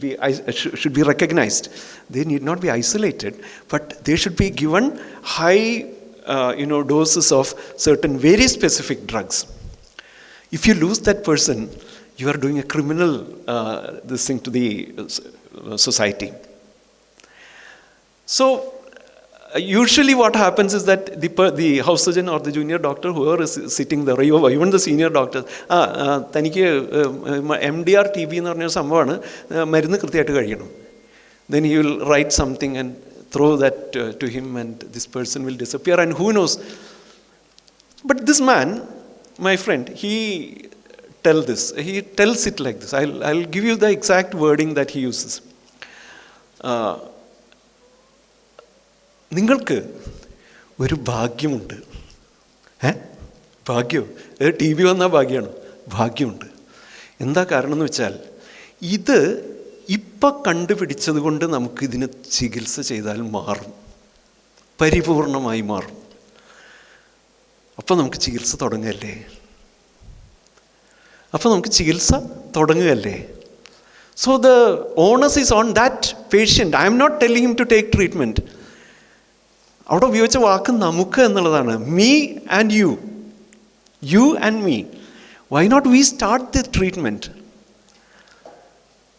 be recognized. They need not be isolated, but they should be given high doses of certain very specific drugs. If you lose that person, you are doing a criminal thing to the society. So usually what happens is that the house surgeon or the junior doctor, whoever is sitting there, even the senior doctor, തനിക്ക് MDR TB എന്ന് പറഞ്ഞ സംഭവമാണ്, മരുന്ന് കൃത്യമായിട്ട് കഴിക്കണം. Then he will write something and throw that to him, and this person will disappear, and who knows. But this man, my friend, he tells it like this. I'll give you the exact wording that he uses. നിങ്ങൾക്ക് ഒരു ഭാഗ്യമുണ്ട്. ഭാഗ്യം, TB വന്നാൽ ഭാഗ്യമാണ്. ഭാഗ്യമുണ്ട്. എന്താ കാരണം എന്ന് വെച്ചാൽ, ഇത് ഇപ്പം കണ്ടുപിടിച്ചത് കൊണ്ട് നമുക്കിതിന് ചികിത്സ ചെയ്താൽ മാറും, പരിപൂർണമായി മാറും. അപ്പം നമുക്ക് ചികിത്സ തുടങ്ങുകയല്ലേ. So the onus is on that patient. I am not telling him to take treatment. അവിടെ ഉപയോഗിച്ച വാക്ക് നമുക്ക് എന്നുള്ളതാണ്. Me and you. You and me. Why not we start the treatment?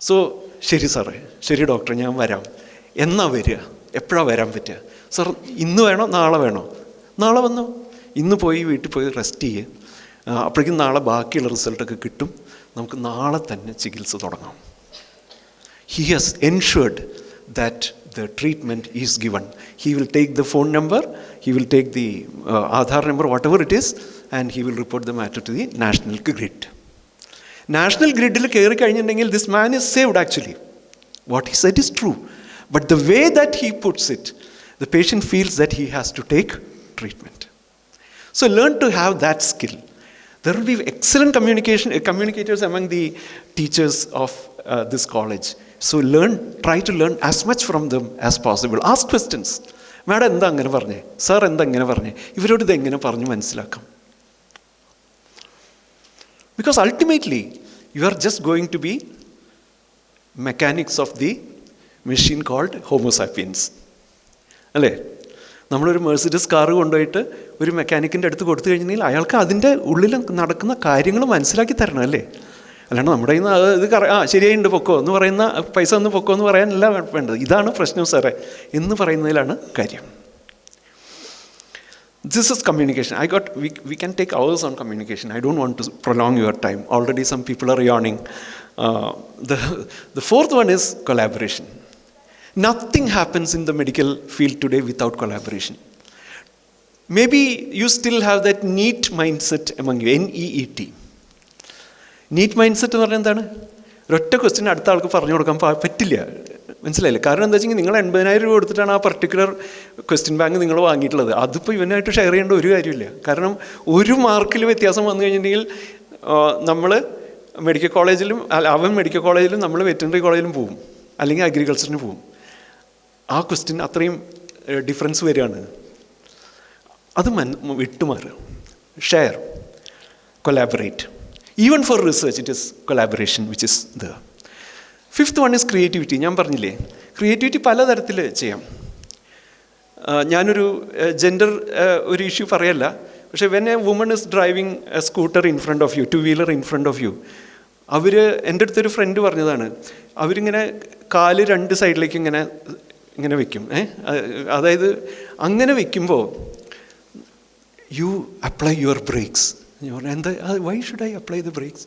So, ശരി സാറേ, ശരി ഡോക്ടർ, ഞാൻ വരാം. എന്നാ വരിക? എപ്പോഴാണ് വരാൻ പറ്റുക? സാർ ഇന്ന് വേണോ നാളെ വേണോ? നാളെ വന്നോ. ഇന്ന് പോയി വീട്ടിൽ പോയി റെസ്റ്റ് ചെയ്യുക. അപ്പോഴേക്കും നാളെ ബാക്കിയുള്ള റിസൾട്ടൊക്കെ കിട്ടും. നമുക്ക് നാളെ തന്നെ ചികിത്സ തുടങ്ങാം. He has ensured that the treatment is given. He will take the phone number, he will take the Aadhaar number, whatever it is, and he will report the matter to the national grid. National gridil keri kayinundengil this man is saved actually. What he said is true. But the way that he puts it, the patient feels that he has to take treatment. So learn to have that skill. There will be excellent communicators among the teachers of this college. So try to learn as much from them as possible. Ask questions. Madam, എന്താ അങ്ങനെ പറഞ്ഞേ? Sir എന്താ ഇങ്ങനെ പറഞ്ഞേ? ഇവരോട് ഇത് എങ്ങനെ പറഞ്ഞു മനസ്സിലാക്കാം? Because ultimately, you are just going to be mechanics of the machine called Homo sapiens. അല്ലേ? നമ്മളൊരു മെർസിഡസ് കാറ് കൊണ്ടുപോയിട്ട് ഒരു മെക്കാനിക്കിൻ്റെ അടുത്ത് കൊടുത്തു കഴിഞ്ഞാൽ അയാൾക്ക് അതിൻ്റെ ഉള്ളിൽ നടക്കുന്ന കാര്യങ്ങൾ മനസ്സിലാക്കി തരണം അല്ലേ? അല്ലാണ്ട് നമ്മുടെ കയ്യിൽ നിന്ന് ഇത് ശരിയായിട്ടുണ്ട് പൊക്കോ എന്ന് പറയുന്ന, പൈസ ഒന്ന് പൊക്കോ എന്ന് പറയാനല്ല വേണ്ടത്. ഇതാണ് പ്രശ്നം സാറേ എന്ന് പറയുന്നതിലാണ് കാര്യം. This is communication. We can take hours on communication. I don't want to prolong your time. Already some people are yawning. The fourth one is collaboration. Nothing happens in the medical field today without collaboration. Maybe you still have that neat mindset among you, NEET. Neat mindset എന്ന് പറഞ്ഞാൽ എന്താണ്? ഒരൊറ്റ question അടുത്ത ആൾക്ക് പറഞ്ഞു കൊടുക്കാൻ പറ്റില്ല. മനസ്സിലായില്ലേ? കാരണം എന്താ വെച്ചെങ്കിൽ നിങ്ങൾ 80,000 രൂപ കൊടുത്തിട്ടാണ് ആ പർട്ടിക്കുലർ ക്വസ്റ്റ്യൻ ബാങ്ക് നിങ്ങൾ വാങ്ങിയിട്ടുള്ളത്. അതിപ്പോൾ ഇവനായിട്ട് ഷെയർ ചെയ്യേണ്ട ഒരു കാര്യമില്ല. കാരണം ഒരു മാർക്കിൽ വ്യത്യാസം വന്നു കഴിഞ്ഞിട്ടുണ്ടെങ്കിൽ നമ്മൾ മെഡിക്കൽ കോളേജിലും അവൻ മെഡിക്കൽ കോളേജിലും നമ്മൾ വെറ്ററിനറി കോളേജിലും പോവും, അല്ലെങ്കിൽ അഗ്രികൾച്ചറിന് പോവും. ആ ക്വസ്റ്റ്യൻ അത്രയും ഡിഫറൻസ് വരികയാണ്. അത് വിട്ടുമാറുക. Share, collaborate. Even for research, it is collaboration which is there. Fifth one is creativity. ഞാൻ പറഞ്ഞില്ലേ, ക്രിയേറ്റിവിറ്റി പലതരത്തിൽ ചെയ്യാം. ഞാനൊരു ജെൻഡർ ഒരു ഇഷ്യൂ പറയല്ല, പക്ഷേ when a woman is driving a scooter in front of you, 2-wheeler in front of you, എൻ്റെ അടുത്തൊരു ഫ്രണ്ട് പറഞ്ഞതാണ്, അവരിങ്ങനെ കാല് 2 സൈഡിലേക്ക് ഇങ്ങനെ വെക്കും. അതായത് അങ്ങനെ വെക്കുമ്പോൾ യു അപ്ലൈ യുവർ ബ്രേക്സ്. ഞാൻ പറഞ്ഞു, എന്താ, why should I apply the brakes?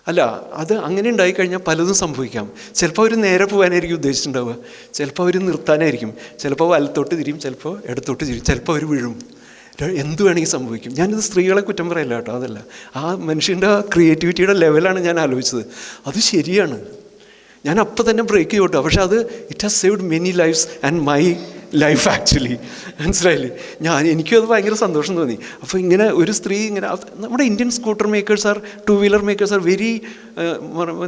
അല്ല, അത് അങ്ങനെ ഉണ്ടായിക്കഴിഞ്ഞാൽ പലതും സംഭവിക്കാം. ചിലപ്പോൾ അവർ നേരെ പോകാനായിരിക്കും ഉദ്ദേശിച്ചിട്ടുണ്ടാവുക, ചിലപ്പോൾ അവർ നിർത്താനായിരിക്കും, ചിലപ്പോൾ വലത്തോട്ട് തിരിയും, ചിലപ്പോൾ ഇടത്തോട്ട് തിരിയും, ചിലപ്പോൾ അവർ വീഴും. എന്ത് വേണമെങ്കിൽ സംഭവിക്കും. ഞാനിത് സ്ത്രീകളെ കുറ്റം പറയില്ല കേട്ടോ, അതല്ല. ആ മനുഷ്യൻ്റെ ക്രിയേറ്റിവിറ്റിയുടെ ലെവലാണ് ഞാൻ ആലോചിച്ചത്. അത് ശരിയാണ്. ഞാൻ അപ്പം തന്നെ ബ്രേക്ക് ചെയ്തോട്ടോ, പക്ഷെ അത് it has saved many lifes and my life actually. മനസ്സിലായില്ലേ? എനിക്കും അത് ഭയങ്കര സന്തോഷം തോന്നി. അപ്പോൾ ഇങ്ങനെ ഒരു സ്ത്രീ ഇങ്ങനെ, നമ്മുടെ Indian scooter makers are, 2-wheeler makers are very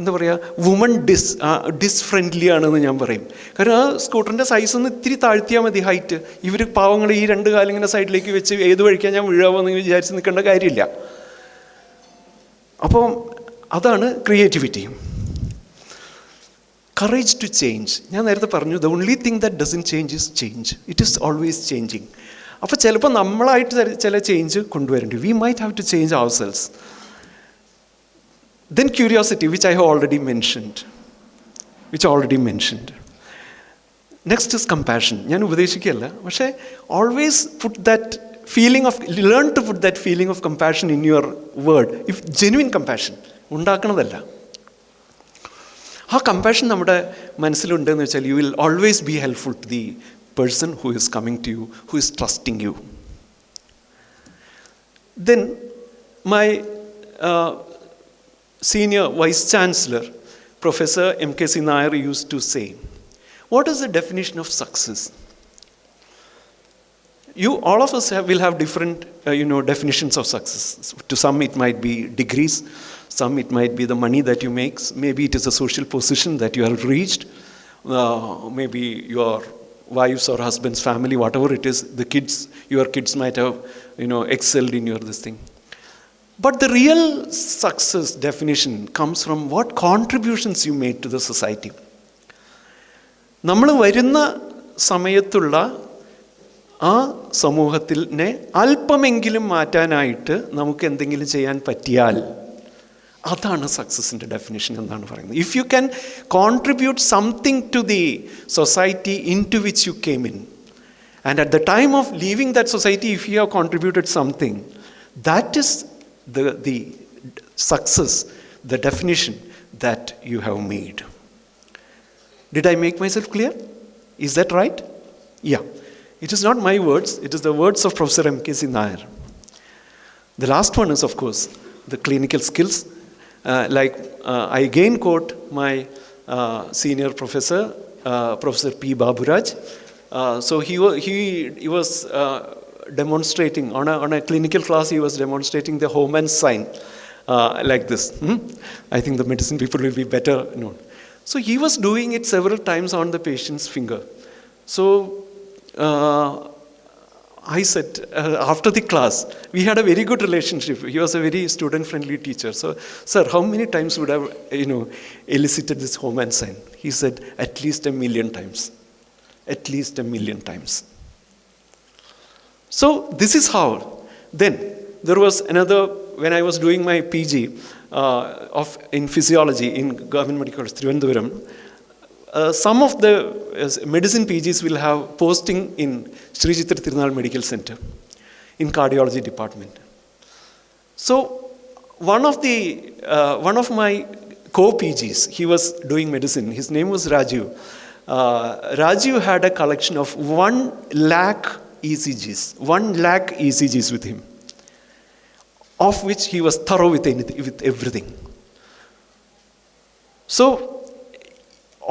എന്താ പറയുക, വുമൺ ഡിസ് ഫ്രണ്ട്ലി ആണെന്ന് ഞാൻ പറയും. കാരണം ആ സ്കൂട്ടറിൻ്റെ സൈസ് ഒന്ന് ഇത്തിരി താഴ്ത്തിയാൽ മതി, ഹൈറ്റ്. ഇവർ പാവങ്ങൾ ഈ 2 കാലിങ്ങനെ സൈഡിലേക്ക് വെച്ച് ഏത് വഴിക്കാൻ ഞാൻ വീഴാമെന്ന് വിചാരിച്ച് നിൽക്കേണ്ട കാര്യമില്ല. അപ്പം അതാണ് ക്രിയേറ്റിവിറ്റി. Courage to change. ഞാൻ നേരത്തെ പറഞ്ഞു, the only thing that doesn't change is change. It is always changing. അപ്പോൾ ചിലപ്പോൾ നമ്മളായിട്ട് ചില change കൊണ്ടുവരേണ്ടി. We might have to change ourselves. Then curiosity, which I have already mentioned. Next is compassion. ഞാൻ ഉപദേശിക്കുകയല്ല, പക്ഷേ always put that feeling of, learn to put that feeling of compassion in your word. If genuine compassion, ഉണ്ടാക്കണതല്ല. ആ compassion നമ്മുടെ മനസ്സിലുണ്ടെന്ന് വെച്ചാൽ you will always be helpful to the person who is coming to you, who is trusting you. Then my senior vice chancellor, Professor M.K.C. Nair, used to say, what is the definition of success? All of us will have different definitions of success. To some it might be degrees, some it might be the money that you make, maybe it is a social position that you have reached, maybe your wife's or husband's family, whatever it is, your kids might have excelled in your this thing. But the real success definition comes from what contributions you made to the society. നമ്മൾ വരുന്ന സമയത്തുള്ള ആ സമൂഹത്തിനെ അല്പമെങ്കിലും മാറ്റാനായിട്ട് നമുക്ക് എന്തെങ്കിലും ചെയ്യാൻ പറ്റിയാൽ അതാണ് സക്സസിൻ്റെ ഡെഫിനിഷൻ എന്നാണ് പറയുന്നത്. If you can contribute something to the society into which you came in, and at the time of leaving that society, if you have contributed something, that is the success, the definition that you have made. Did I make myself clear? Is that right? Yeah. It is not my words, it is the words of Professor M.K.C. Nair. The last one is, of course, the clinical skills. I again quote my senior professor, Professor P. Baburaj. So he was demonstrating on a clinical class. He was demonstrating the Hohmann sign like this. I think the medicine people will be better known. So he was doing it several times on the patient's finger. So I said, after the class, we had a very good relationship. He was a very student-friendly teacher. So, sir, how many times would have elicited this Hohmann sign? He said, at least 1,000,000 times. At least 1,000,000 times. So this is how. Then there was another, when I was doing my PG in physiology in Government Medical College, Thiruvananthapuram, some of the medicine PGs will have posting in Sri Chitra Tirunal Medical Center in cardiology department. So one of my co-PGs, he was doing medicine. His name was Rajiv. Rajiv had a collection of 1 lakh ECGs, 1 lakh ECGs with him, of which he was thorough with everything. So,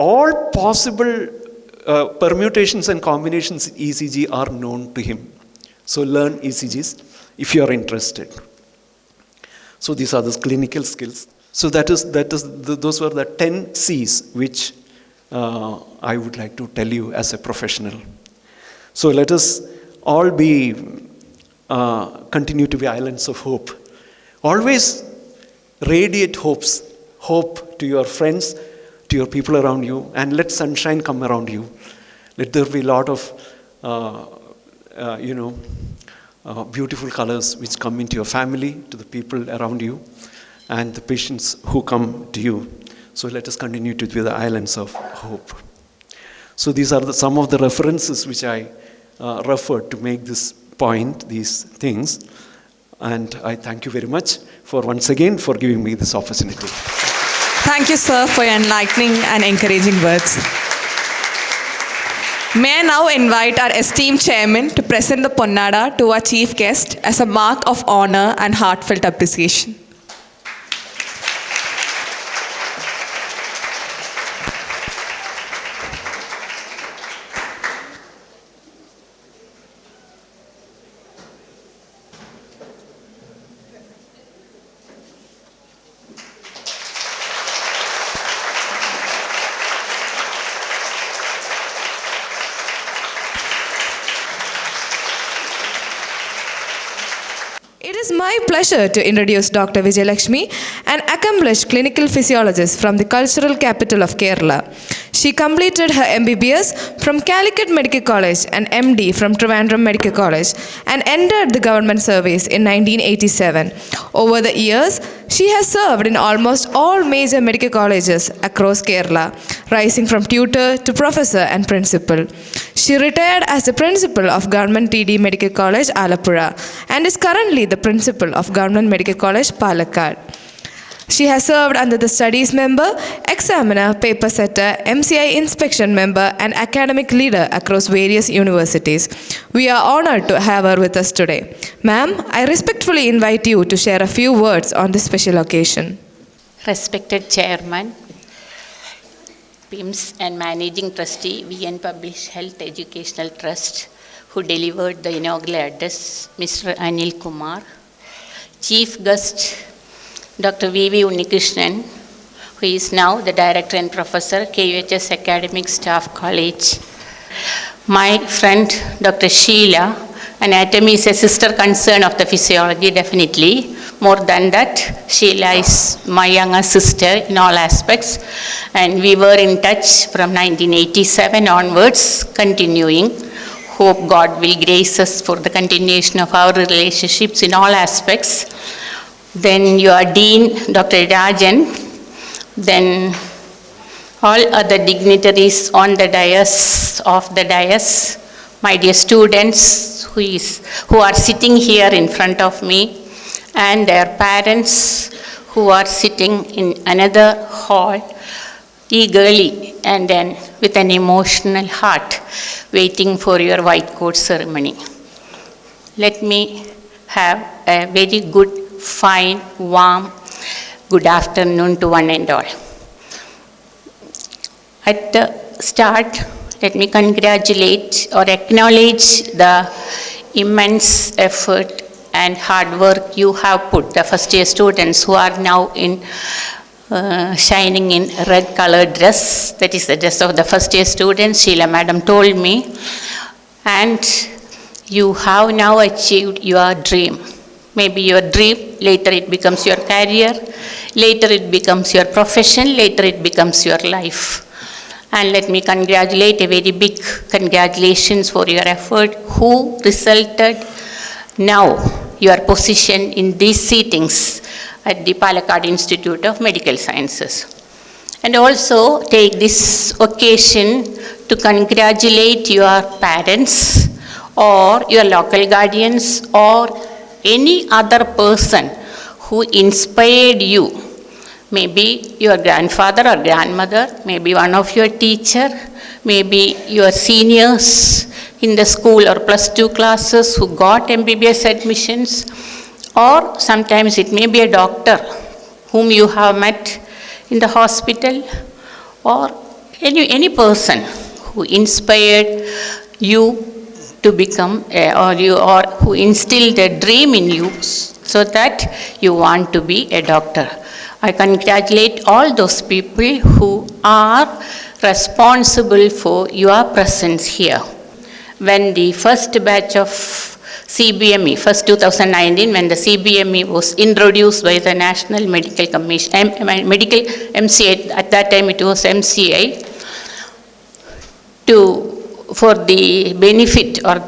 all possible permutations and combinations in ECG are known to him. So, learn ECGs if you are interested. So, these are the clinical skills. So, those were the 10 C's which I would like to tell you as a professional. So let us all continue to be islands of hope. Always radiate hope to your friends, to your people around you, and let sunshine come around you. Let there be a lot of, beautiful colors which come into your family, to the people around you, and the patients who come to you. So let us continue to be the islands of hope. So these are some of the references which I referred to make this point, these things. And I thank you very much for once again for giving me this opportunity. Thank you, sir, for your enlightening and encouraging words. May I now invite our esteemed chairman to present the Ponnada to our chief guest as a mark of honor and heartfelt appreciation. It is my pleasure to introduce Dr. Vijayalakshmi, an accomplished clinical physiologist from the cultural capital of Kerala. She completed her MBBS from Calicut Medical College and MD from Trivandrum Medical College and entered the government service in 1987. Over the years, she has served in almost all major medical colleges across Kerala, rising from tutor to professor and principal. She retired as the principal of Government TD Medical College, Alappuzha, and is currently the principal of Government Medical College, Palakkad. She has served under the studies member, examiner, paper setter, MCI inspection member, and academic leader across various universities. We are honored to have her with us today. Ma'am, I respectfully invite you to share a few words on this special occasion. Respected Chairman, PIMS and Managing Trustee, VN Published Health Educational Trust, who delivered the inaugural address, Mr. Anil Kumar, Chief Guest, Dr. V.V. Unnikrishnan, who is now the Director and Professor, KUHS Academic Staff College. My friend, Dr. Sheila, anatomy is a sister concern of the physiology, definitely. More than that, Sheila is my younger sister in all aspects. And we were in touch from 1987 onwards, continuing. Hope God will grace us for the continuation of our relationships in all aspects. Then your Dean, Dr. Rajan, then all other dignitaries on the dais, my dear students who are sitting here in front of me, and their parents who are sitting in another hall, eagerly and then with an emotional heart, waiting for your white coat ceremony. Let me have a very good, fine, warm, good afternoon to one and all. At the start, let me congratulate or acknowledge the immense effort and hard work you have put, the first year students who are now shining in red colored dress. That is the dress of the first year students, Sheila madam told me. And you have now achieved your dream. Maybe your dream, later it becomes your career, later it becomes your profession, later it becomes your life. And let me congratulate, a very big congratulations for your effort, who resulted now your position in these seatings at the Palakkad Institute of Medical Sciences. And also take this occasion to congratulate your parents or your local guardians or any other person who inspired you. Maybe your grandfather or grandmother, maybe one of your teacher, maybe your seniors in the school or +2 classes who got MBBS admissions, or sometimes it may be a doctor whom you have met in the hospital, or any person who inspired you to become, or who instilled a dream in you so that you want to be a doctor. I congratulate all those people who are responsible for your presence here. When the first batch of CBME, first 2019, when the CBME was introduced by the National Medical Commission, Medical MCA, at that time it was MCA, for the benefit or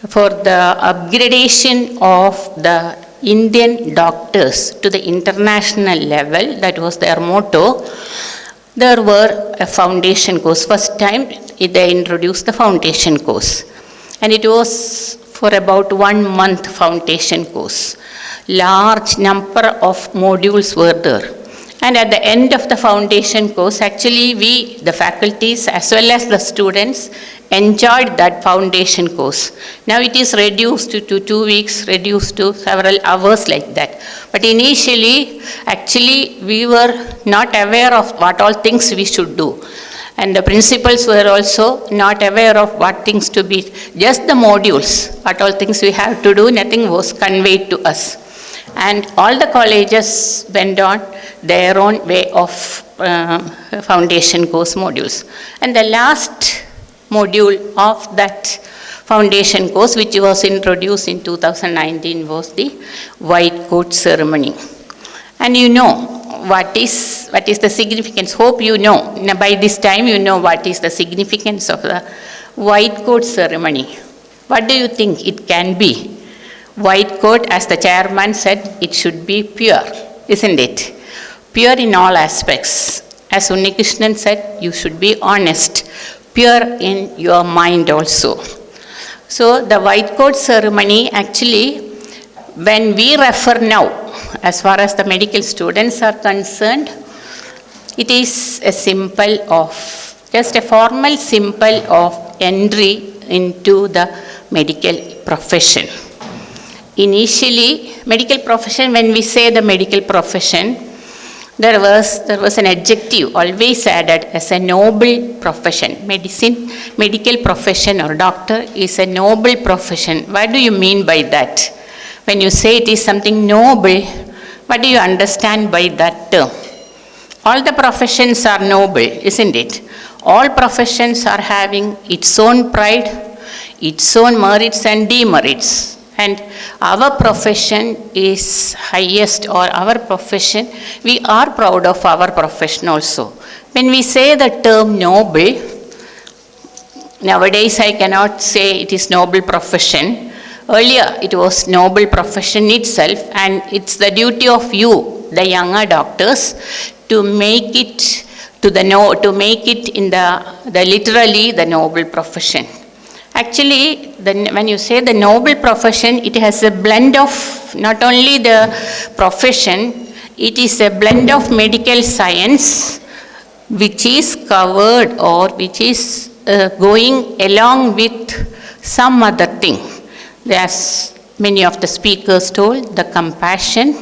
for the upgradation of the Indian doctors to the international level, that was their motto. There were a foundation course. First time they introduced the foundation course. And it was for about 1 month foundation course. Large number of modules were there. And at the end of the foundation course, actually we, the faculties as well as the students, enjoyed that foundation course. Now it is reduced to 2 weeks, reduced to several hours like that. But initially, actually we were not aware of what all things we should do. And the principals were also not aware of what things to be, just the modules, what all things we have to do, nothing was conveyed to us. And all the colleges went on their own way of foundation course modules. And the last module of that foundation course, which was introduced in 2019, was the white coat ceremony. And you know what is the significance. Hope you know. Now by this time you know what is the significance of the white coat ceremony. What do you think it can be? White coat, as the chairman said, it should be pure, isn't it? Pure in all aspects. As Unnikrishnan said, you should be honest, pure in your mind also. So the white coat ceremony, actually, when we refer now, as far as the medical students are concerned, it is a symbol of, just a formal symbol of entry into the medical profession. Initially, medical profession, when we say the medical profession, there was an adjective always added as a noble profession. Medicine, medical profession or doctor is a noble profession. What do you mean by that? When you say it is something noble, what do you understand by that term? All the professions are noble, isn't it? All professions are having its own pride, its own merits and demerits. And our profession is highest, or our profession, we are proud of our profession also. When we say the term noble, Nowadays, I cannot say it is noble profession. Earlier, it was noble profession itself, and it's the duty of you, the younger doctors, to make it to make it in the literally the noble profession. Actually, when you say the noble profession, it has a blend of not only the profession, it is a blend of medical science which is covered or which is going along with some other thing. As many of the speakers told, the compassion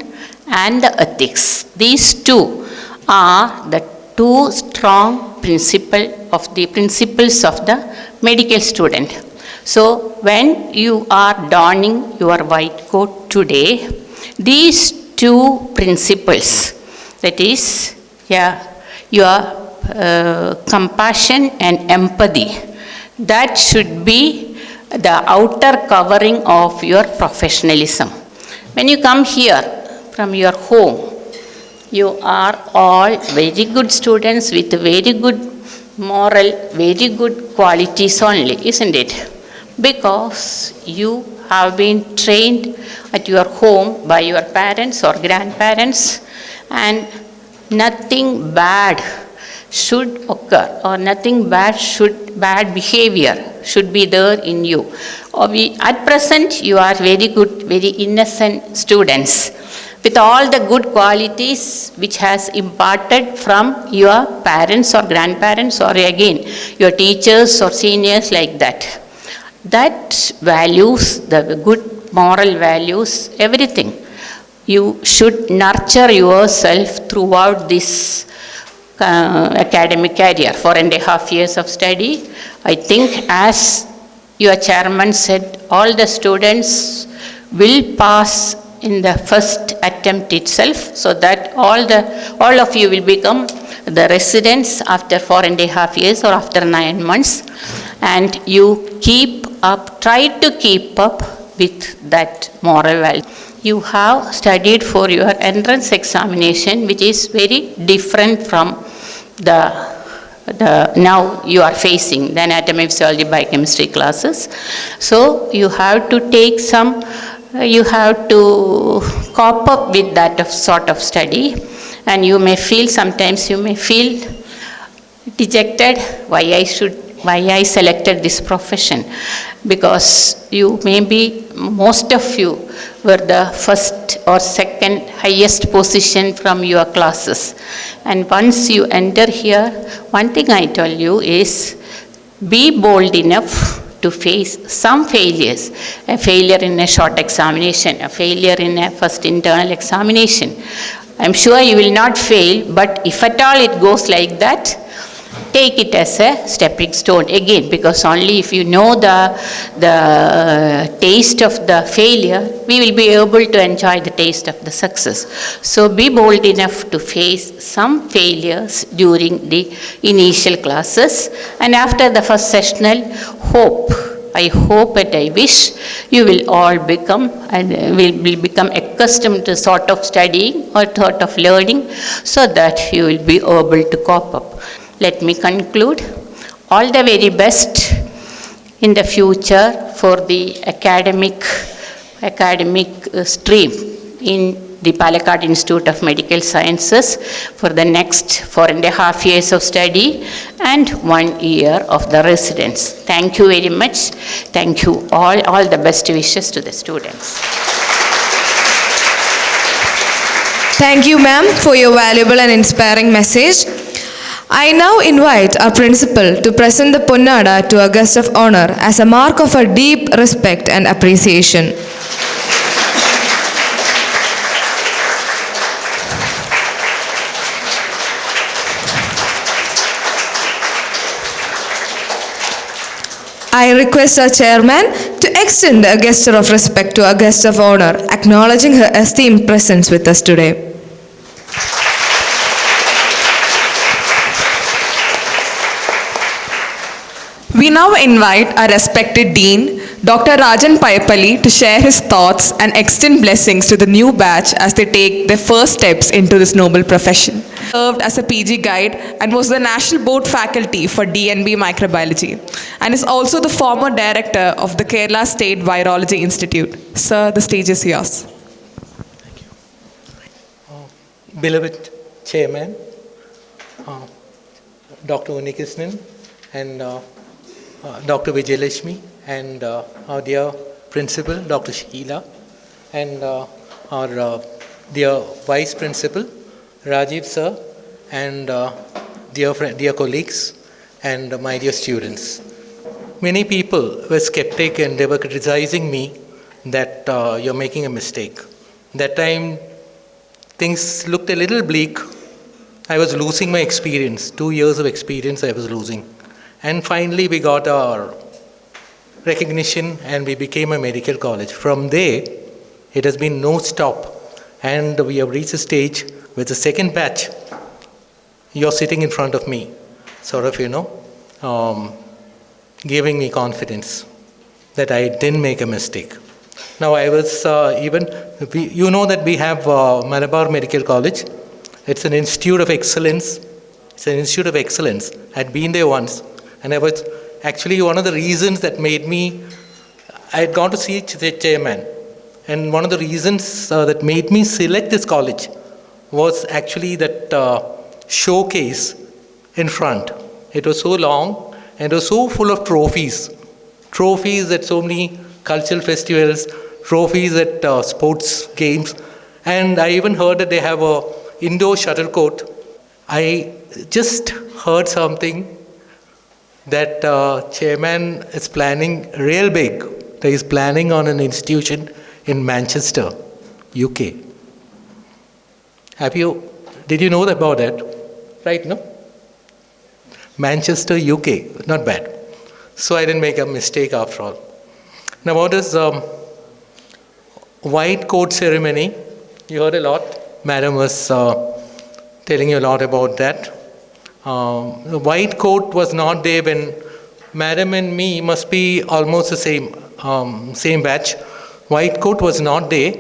and the ethics. These two are the two strong principles of the medical student. So when you are donning your white coat today, these two principles, that is, your compassion and empathy, that should be the outer covering of your professionalism. When you come here from your home, you are all very good students with very good moral, very good qualities only, isn't it? Because you have been trained at your home by your parents or grandparents, and nothing bad should occur or nothing bad behavior should be there in you. At present, you are very good, very innocent students with all the good qualities which has imparted from your parents or grandparents or again your teachers or seniors like that. That values, the good moral values, everything. You should nurture yourself throughout this academic career, 4.5 years of study. I think, as your chairman said, all the students will pass in the first attempt itself, so that all of you will become the residents after 4.5 years or after 9 months, and you try to keep up with that moral value. You have studied for your entrance examination, which is very different from the now you are facing the anatomy, physiology, biochemistry classes. So you have to take you have to cope up with that sort of study, and sometimes you may feel dejected, why I selected this profession, because most of you were the first or second highest position from your classes, and once you enter here, one thing I tell you is, be bold enough to face some failures, a failure in a short examination, a failure in a first internal examination. I'm sure you will not fail, but if at all it goes like that, take it as a stepping stone again, because only if you know the taste of the failure, we will be able to enjoy the taste of the success. So be bold enough to face some failures during the initial classes, and after the first sessional, I hope and I wish you will all become accustomed to sort of studying or sort of learning, so that you will be able to cope up. Let me conclude. All the very best in the future for the academic stream in the Palakkad Institute of Medical Sciences for the next 4.5 years of study and 1 year of the residence. Thank you very much. Thank you all. All the best wishes to the students. Thank you, ma'am, for your valuable and inspiring message. I now invite our principal to present the Ponnada to a guest of honor as a mark of our deep respect and appreciation. I request our chairman to extend a gesture of respect to our guest of honor, acknowledging her esteemed presence with us today. We now invite our respected Dean, Dr. Rajan Payapalli, to share his thoughts and extend blessings to the new batch as they take their first steps into this noble profession. served as a PG guide and was the National Board faculty for DNB Microbiology and is also the former director of the Kerala State Virology Institute. Sir, the stage is yours. Beloved Chairman, Dr. Unnikrishnan and Dr. Vijayalakshmi and our dear Principal, Dr. Sheila, and our dear Vice Principal, Rajiv Sir, and dear colleagues and my dear students. Many people were skeptic and they were criticizing me that you're making a mistake. That time things looked a little bleak. I was losing my experience. 2 years of experience I was losing. And finally we got our recognition and we became a medical college. From there, it has been no stop. And we have reached a stage with the second batch. You're sitting in front of me, sort of, giving me confidence that I didn't make a mistake. Now I was you know that we have Malabar Medical College. It's an institute of excellence. It's an institute of excellence. I'd been there once, and I was actually one of the reasons that made me, I had gone to see the chairman, and one of the reasons that made me select this college was actually that showcase in front. It was so long, and it was so full of trophies. Trophies at so many cultural festivals, trophies at sports games, and I even heard that they have a indoor shuttle court. I just heard something that chairman is planning real big. That he's planning on an institution in Manchester, UK. Did you know about that? Right, no? Manchester, UK, not bad. So I didn't make a mistake after all. Now what is white coat ceremony? You heard a lot. Madam was telling you a lot about that. The white coat was not there when Madam and me must be almost the same batch. White coat was not there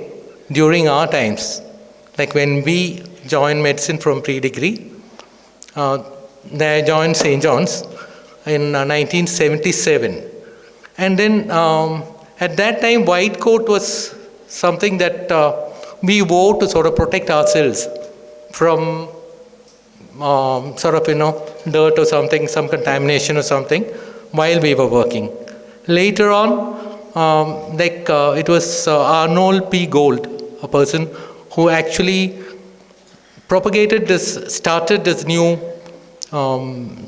during our times. Like when we joined medicine from pre-degree, I joined St. John's in 1977. And then at that time, white coat was something that we wore to sort of protect ourselves from dirt or something, some contamination or something while we were working. Later on, it was Arnold P. Gold, a person who actually started this new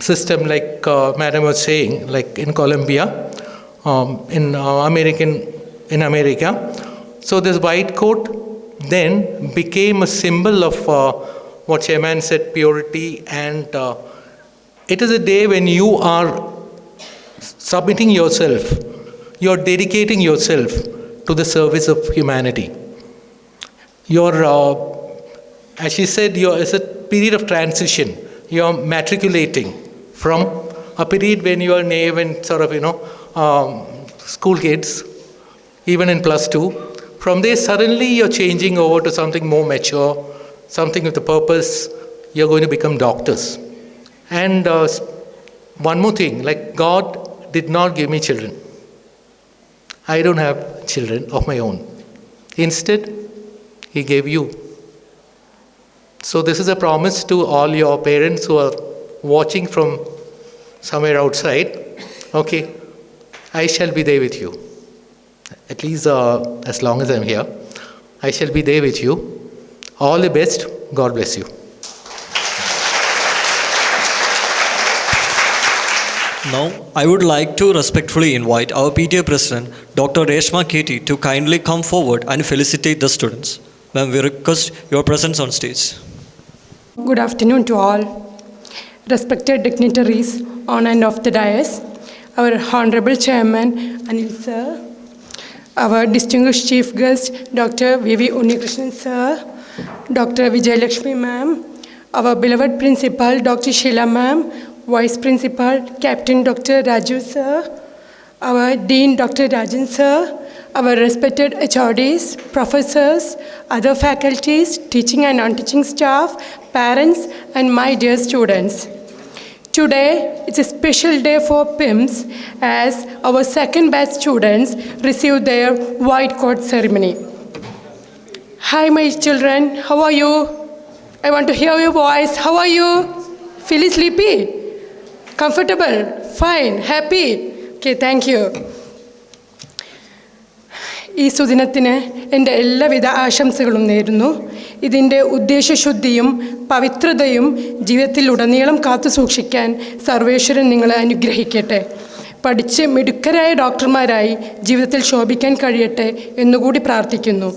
system, like Madam was saying, like in Colombia, in America. So this white coat then became a symbol of what Chairman said, purity, and it is a day when you are submitting yourself, you're dedicating yourself to the service of humanity. As she said, it's a period of transition. You're matriculating from a period when you are naive and school kids, even in +2. From there, suddenly you're changing over to something more mature, something with a purpose. You're going to become doctors. And one more thing, like God did not give me children. I don't have children of my own. Instead, He gave you. So this is a promise to all your parents who are watching from somewhere outside. Okay, I shall be there with you. At least as long as I'm here, I shall be there with you. All the best. God bless you. Now, I would like to respectfully invite our PTA President, Dr. Reshma Keti, to kindly come forward and felicitate the students. Ma'am, we request your presence on stage. Good afternoon to all. Respected dignitaries on and off the dais, our Honorable Chairman, Anil Sir, our distinguished Chief Guest, Dr. V.V. Unnikrishnan Sir, Dr. Vijayalakshmi Ma'am, our beloved Principal, Dr. Sheila Ma'am, Vice Principal, Captain Dr. Raju Sir, our Dean, Dr. Rajan Sir, our respected HODs, professors, other faculties, teaching and non-teaching staff, parents, and my dear students. Today, it's a special day for PIMS as our second batch students receive their white coat ceremony. Hi, my children, how are you? I want to hear your voice. How are you? Feeling sleepy? Comfortable? Fine? Happy? Okay, thank you. ഈ സുദിനത്തിന് എൻ്റെ എല്ലാവിധ ആശംസകളും നേരുന്നു. ഇതിൻ്റെ ഉദ്ദേശശുദ്ധിയും പവിത്രതയും ജീവിതത്തിലുടനീളം കാത്തുസൂക്ഷിക്കാൻ സർവേശ്വരൻ നിങ്ങളെ അനുഗ്രഹിക്കട്ടെ. പഠിച്ച് മിടുക്കരായ ഡോക്ടർമാരായി ജീവിതത്തിൽ ശോഭിക്കാൻ കഴിയട്ടെ എന്നുകൂടി പ്രാർത്ഥിക്കുന്നു.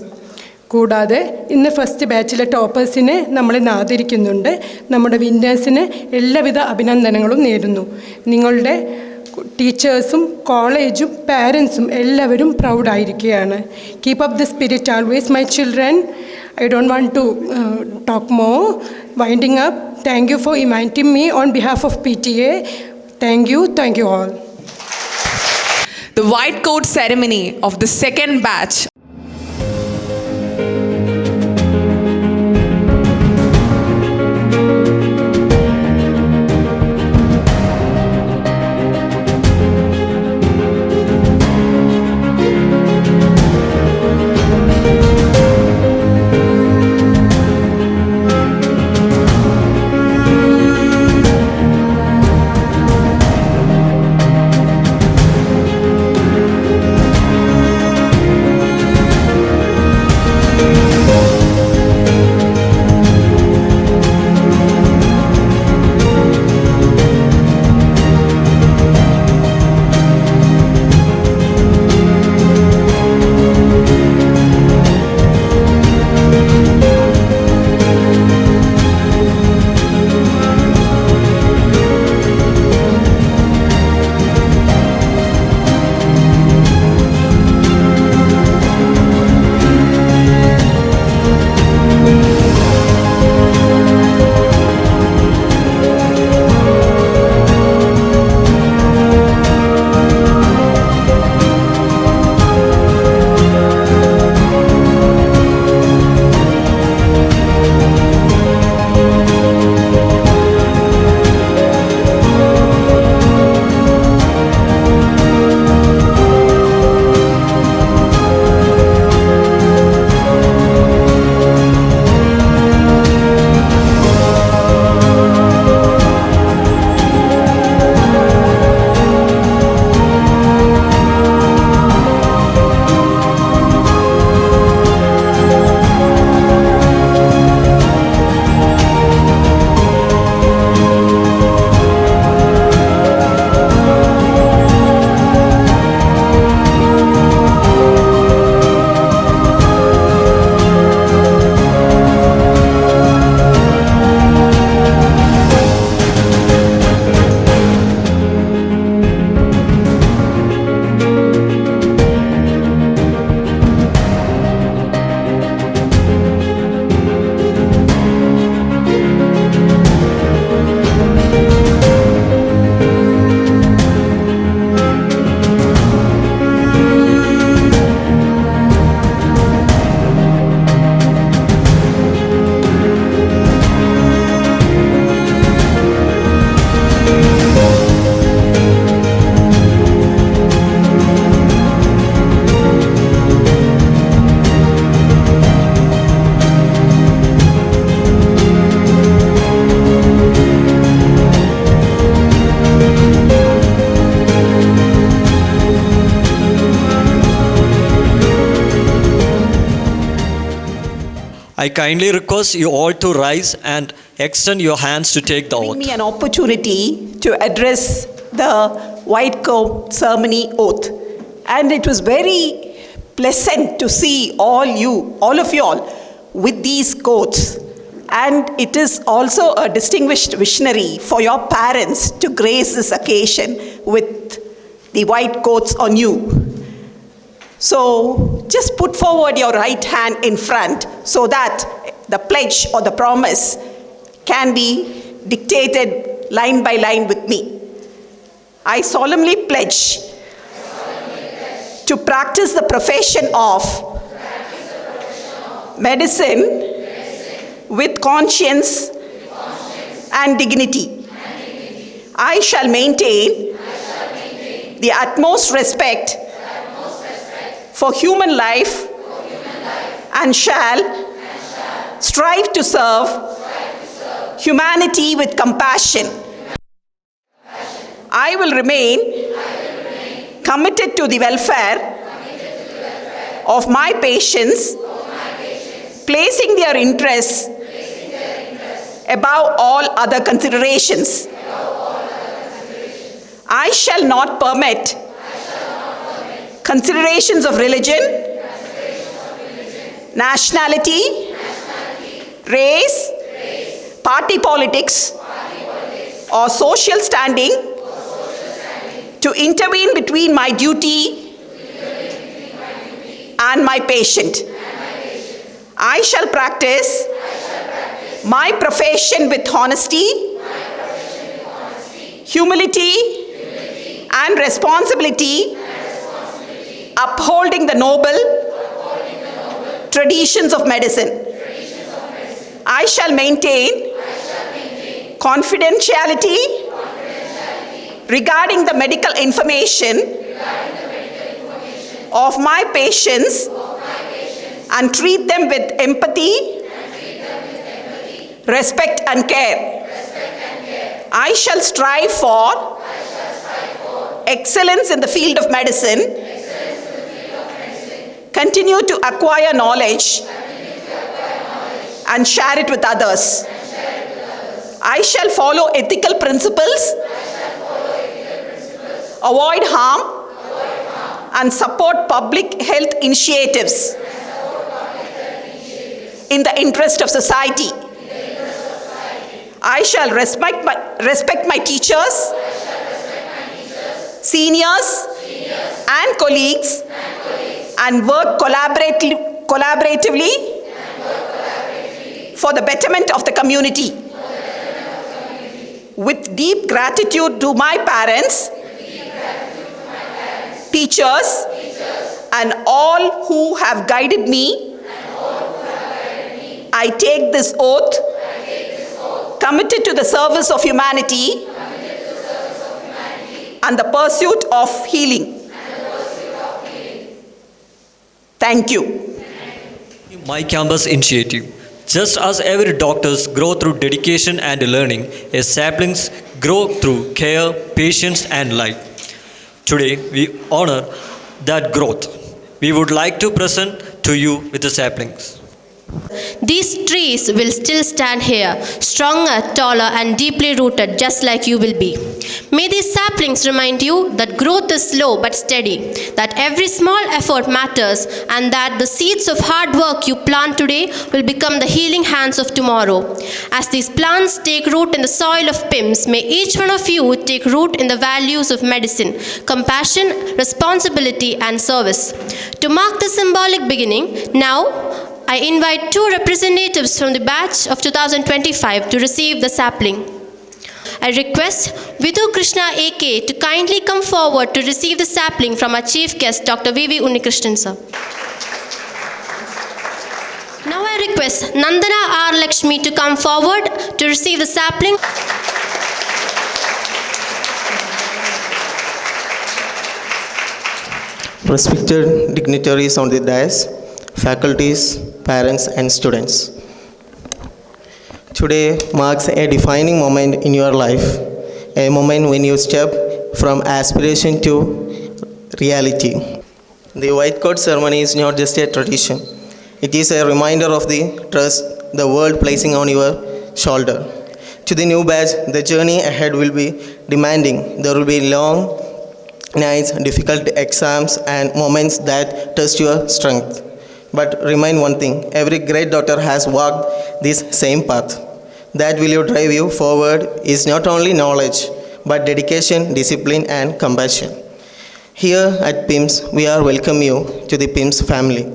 കൂടാതെ ഇന്ന് ഫസ്റ്റ് ബാച്ചിലെ ടോപ്പേഴ്സിനെ നമ്മളിന്ന് ആദരിക്കുന്നുണ്ട്. നമ്മുടെ വിന്നേഴ്സിന് എല്ലാവിധ അഭിനന്ദനങ്ങളും നേരുന്നു. നിങ്ങളുടെ ടീച്ചേഴ്സും കോളേജും പാരൻസും എല്ലാവരും പ്രൗഡായിരിക്കുകയാണ്. Keep up the spirit always my children. I don't want to talk more. Winding up, thank you for inviting me on behalf of PTA. Thank you all. The white coat ceremony of the second batch I kindly request you all to rise and extend your hands to take the oath. Give me an opportunity to address the white coat ceremony oath. And it was very pleasant to see all of you all with these coats. And it is also a distinguished visionary for your parents to grace this occasion with the white coats on you. So just put forward your right hand in front so that the pledge or the promise can be dictated line by line with me. I solemnly pledge to practice the profession of medicine with conscience and dignity. I shall maintain the utmost respect for human life and shall strive to serve humanity with compassion. I will remain committed to the welfare of my patients, placing their interests above all other considerations. I shall not permit considerations of religion, nationality, race, party politics, or social standing to intervene between my duty and my patient. I shall practice my profession with honesty, humility, and responsibility, upholding the noble traditions of medicine. I shall maintain confidentiality regarding the medical information of my patients and treat them with empathy, respect and care. I shall strive for excellence in the field of medicine, continue to acquire knowledge and share it with others. I shall follow ethical principles, avoid harm, and support public health initiatives in the interest of society. I shall respect my teachers, seniors, and colleagues, and work collaboratively for the betterment of the community. With deep gratitude to my parents, teachers, and all who have guided me, I take this oath, committed to the service of humanity and the pursuit of healing. Thank you. My Campus Initiative. Just as every doctors grow through dedication and learning, as saplings grow through care, patience, and light. Today, we honor that growth. We would like to present to you with the saplings. These trees will still stand here, stronger, taller, and deeply rooted, just like you will be. May these saplings remind you that growth is slow but steady, that every small effort matters, and that the seeds of hard work you plant today will become the healing hands of tomorrow. As these plants take root in the soil of PIMS, may each one of you take root in the values of medicine, compassion, responsibility, and service. To mark the symbolic beginning, now I invite two representatives from the batch of 2025 to receive the sapling. I request Vidhu Krishna AK to kindly come forward to receive the sapling from our chief guest, Dr. V.V. Unnikrishnan sir. Now I request Nandana R. Lakshmi to come forward to receive the sapling. Respected dignitaries on the dais, faculties, parents, and students. Today marks a defining moment in your life, a moment when you step from aspiration to reality. The white coat ceremony is not just a tradition. It is a reminder of the trust the world placing on your shoulder. To the new batch, the journey ahead will be demanding. There will be long nights, difficult exams, and moments that test your strength. But remind one thing, every great doctor has walked this same path. That will drive you forward is not only knowledge, but dedication, discipline, and compassion. Here at PIMS, we are welcome you to the PIMS family.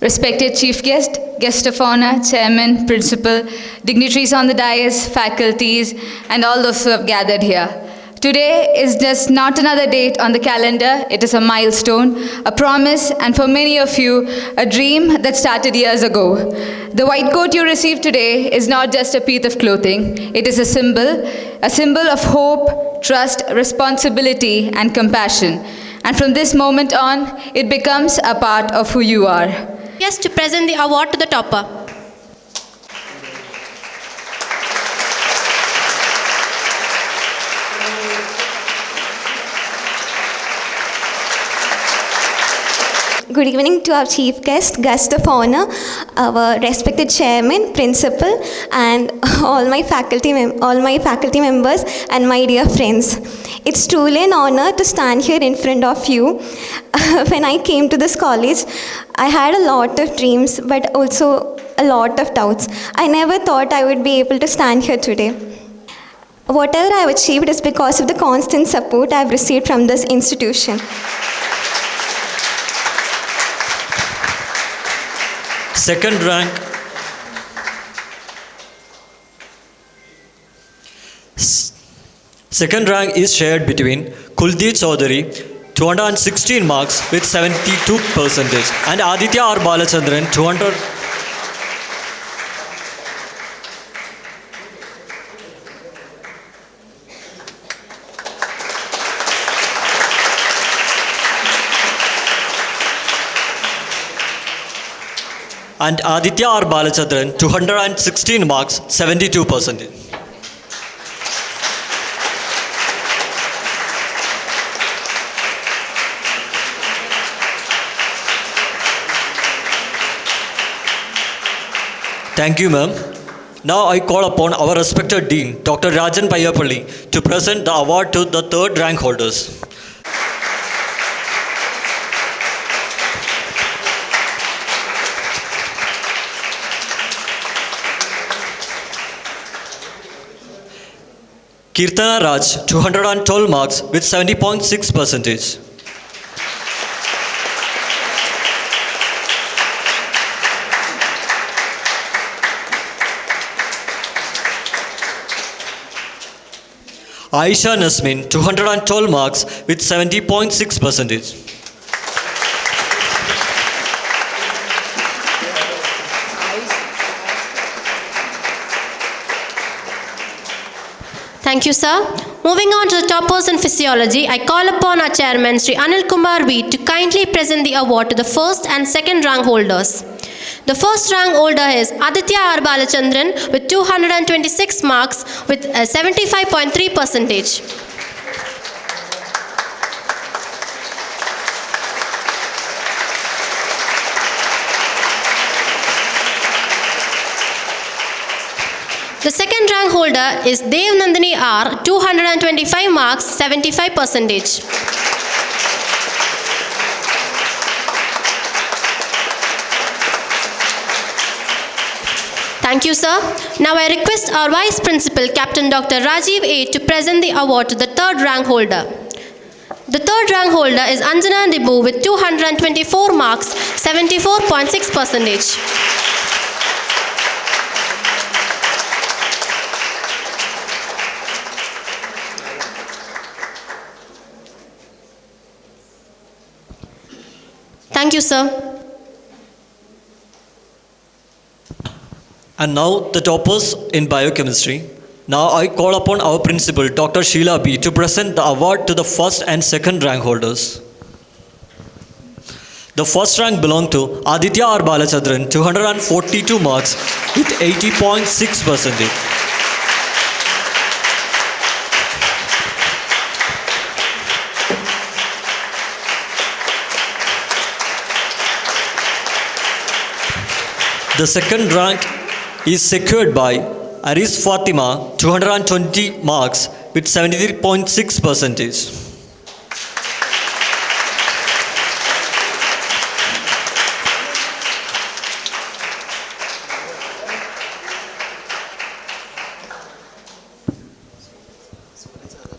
Respected Chief Guest, Guest of Honor, Chairman, Principal, dignitaries on the dais, faculties, and all those who have gathered here. Today is just not another date on the calendar, it is a milestone, a promise, and for many of you, a dream that started years ago. The white coat you receive today is not just a piece of clothing, it is a symbol of hope, trust, responsibility, and compassion. And from this moment on, it becomes a part of who you are. Yes, to present the award to the topper. Good evening to our chief guest of honor, our respected chairman, principal, and all my faculty members and my dear friends. It's truly an honor to stand here in front of you. When I came to this college, I had a lot of dreams, but also a lot of doubts. I never thought I would be able to stand here today. Whatever I've achieved is because of the constant support I've received from this institution. Second rank. Second rank is shared between Kuldeep Chaudhary, 216 marks with 72%, and Aditya R. Balachandran, 200. And Aditya R. Balachandran, 216 marks, 72%. Thank you, ma'am. Now I call upon our respected Dean, Dr. Rajan Payapalli, to present the award to the third rank holders. Kirtana Raj, 212 marks with 70.6%. Aisha Nasmin, 212 marks with 70.6%. Thank you, sir. Moving on to the toppers in physiology, I call upon our chairman, Sri Anil Kumar B, to kindly present the award to the first and second rank holders. The first rank holder is Aditya R. Balachandran with 226 marks with 75.3%. The second rank holder is Dev Nandini R, 225 marks, 75%. Thank you, sir. Now I request our Vice Principal, Captain Dr. Rajiv A, to present the award to the third rank holder. The third rank holder is Anjana Dibu with 224 marks, 74.6%. Thank you, sir. And now the toppers in biochemistry. Now I call upon our principal, Dr. Sheila B, to present the award to the first and second rank holders. The first rank belonged to Aditya R. Balachandran, 242 marks with 80.6%. The second rank is secured by Aris Fatima, 220 marks with 73.6%.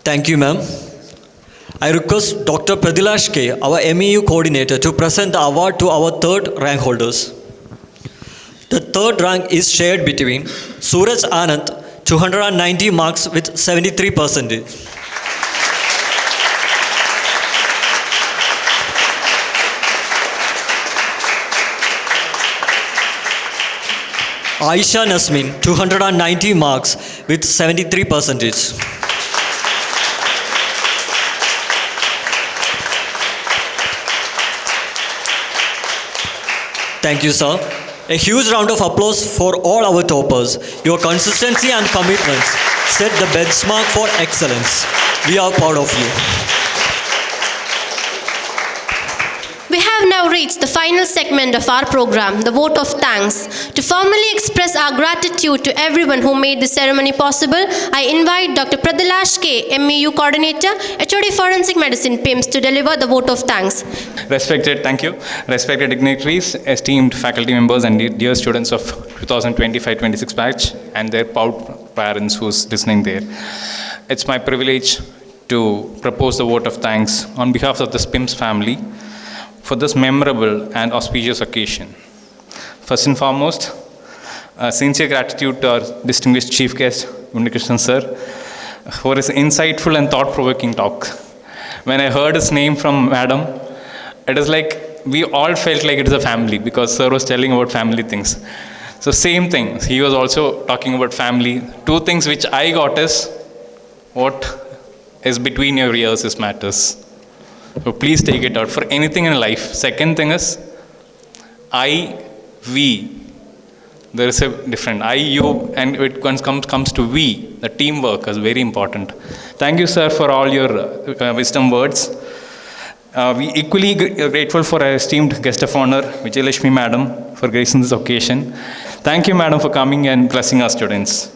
Thank you, ma'am. I request Dr. Pradilash K, our MEU coordinator, to present the award to our third rank holders. The third rank is shared between Suraj Anand, 290 marks with 73%. Aisha Nasmin, 290 marks with 73%. Thank you, sir. A huge round of applause for all our toppers. Your consistency and commitments set the benchmark for excellence. We are proud of you. We have now reached the final segment of our program, the vote of thanks. To formally express our gratitude to everyone who made this ceremony possible, I invite Dr. Prathilash K, MEU Coordinator, HOD Forensic Medicine, PIMS, to deliver the vote of thanks. Thank you. Respected dignitaries, esteemed faculty members, and dear students of 2025-26 batch, and their proud parents who's listening there. It's my privilege to propose the vote of thanks on behalf of the PIMS family for this memorable and auspicious occasion. First and foremost, sincere gratitude to our distinguished chief guest, Unnikrishnan sir, for his insightful and thought-provoking talk. When I heard his name from madam, it is like we all felt like it is a family because sir was telling about family things. So same thing, he was also talking about family. Two things which I got is what is between your ears is matters. So please take it out for anything in life. Second thing is I, we. There is a different I, you, and it comes to we. The teamwork is very important. Thank you, sir, for all your wisdom words. We equally grateful for our esteemed guest of honor, Vijayalakshmi madam, for gracing this occasion. Thank you, madam, for coming and blessing our students.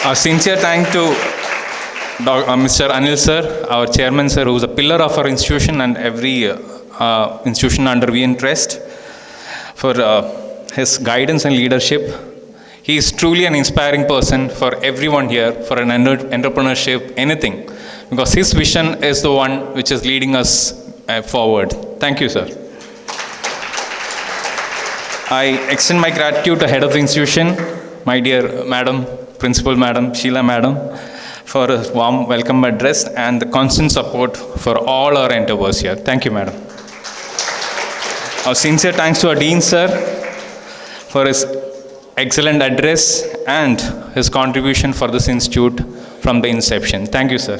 A sincere thank to Mr. Anil sir, our chairman sir, who is a pillar of our institution and every institution under we interest, for his guidance and leadership. He is truly an inspiring person for everyone here, for an entrepreneurship, anything, because his vision is the one which is leading us forward. Thank you, sir. I extend my gratitude to head of the institution, my dear madam, principal madam, Sheila madam, for a warm welcome address and the constant support for all our endeavors here. Thank you, madam. Our sincere thanks to our dean, sir, for his excellent address and his contribution for this institute from the inception. Thank you, sir.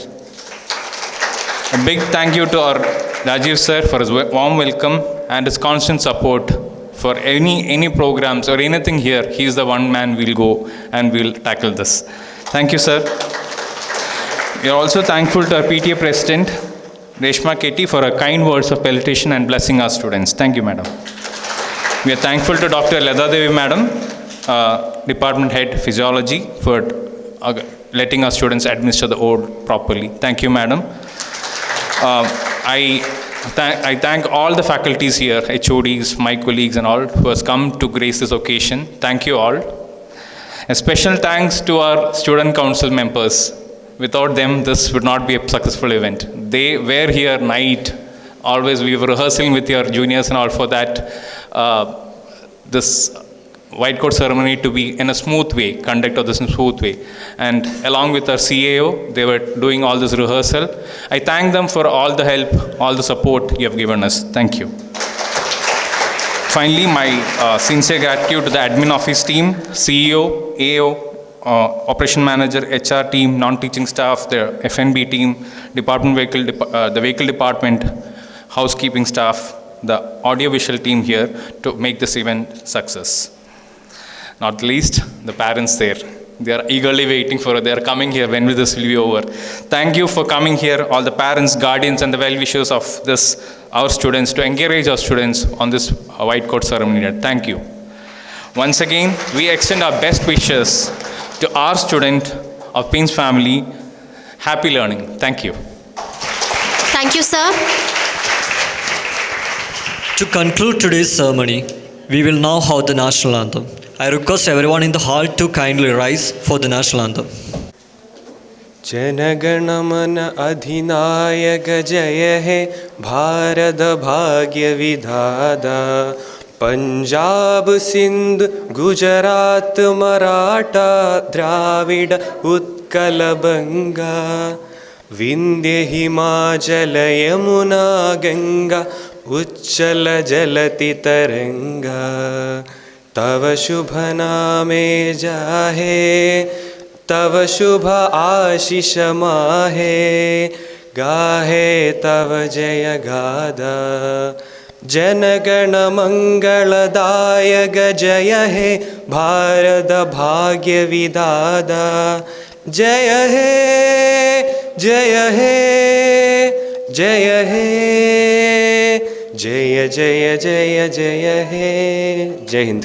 A big thank you to our Rajiv sir for his warm welcome and his constant support for any programs or anything here. He is the one man we'll go and we'll tackle this. Thank you, sir. We are also thankful to our PTA President, Reshma Ketty, for her kind words of felicitation and blessing our students. Thank you, madam. We are thankful to Dr. Leda Devi, madam, Department Head Physiology, for letting our students administer the ode properly. Thank you, madam. I thank all the faculties here, HODs, my colleagues and all who has come to grace this occasion. Thank you all. A special thanks to our student council members. Without them, this would not be a successful event. They were here night. Always we were rehearsing with your juniors and all for that. This white coat ceremony to be in a smooth way, conducted this in a smooth way. And along with our CAO, they were doing all this rehearsal. I thank them for all the help, all the support you have given us. Thank you. Finally, my sincere gratitude to the admin office team, CEO, AO, operation manager, HR team, non-teaching staff, the FNB team, department vehicle, the vehicle department, housekeeping staff, the audiovisual team here to make this event success. Not least, the parents there. They are eagerly waiting for it. They are coming here when this will be over. Thank you for coming here, all the parents, guardians, and the well-wishers of this, our students, to encourage our students on this white coat ceremony. Thank you. Once again, we extend our best wishes to our student of PIMS family. Happy learning. Thank you. Thank you, sir. To conclude today's ceremony, we will now have the national anthem. I request everyone in the hall to kindly rise for the national anthem. जनगणमन अधिनायक जय हे भारत भाग्य विधाता पंजाब सिंध गुजरात मराठा द्राविड उत्कल बंगा विंध्य हिमाचल यमुना गंगा उच्चल जलति तरंगा तव शुभ नामे जाहे, तव शुभ आशीष माहे, गाहे तव जय गादा। जनगण मंगलदायक जय हे भारत भाग्य विधाता। जय हे जय हे जय हे, जय जय जय जय हे। जय हिंद।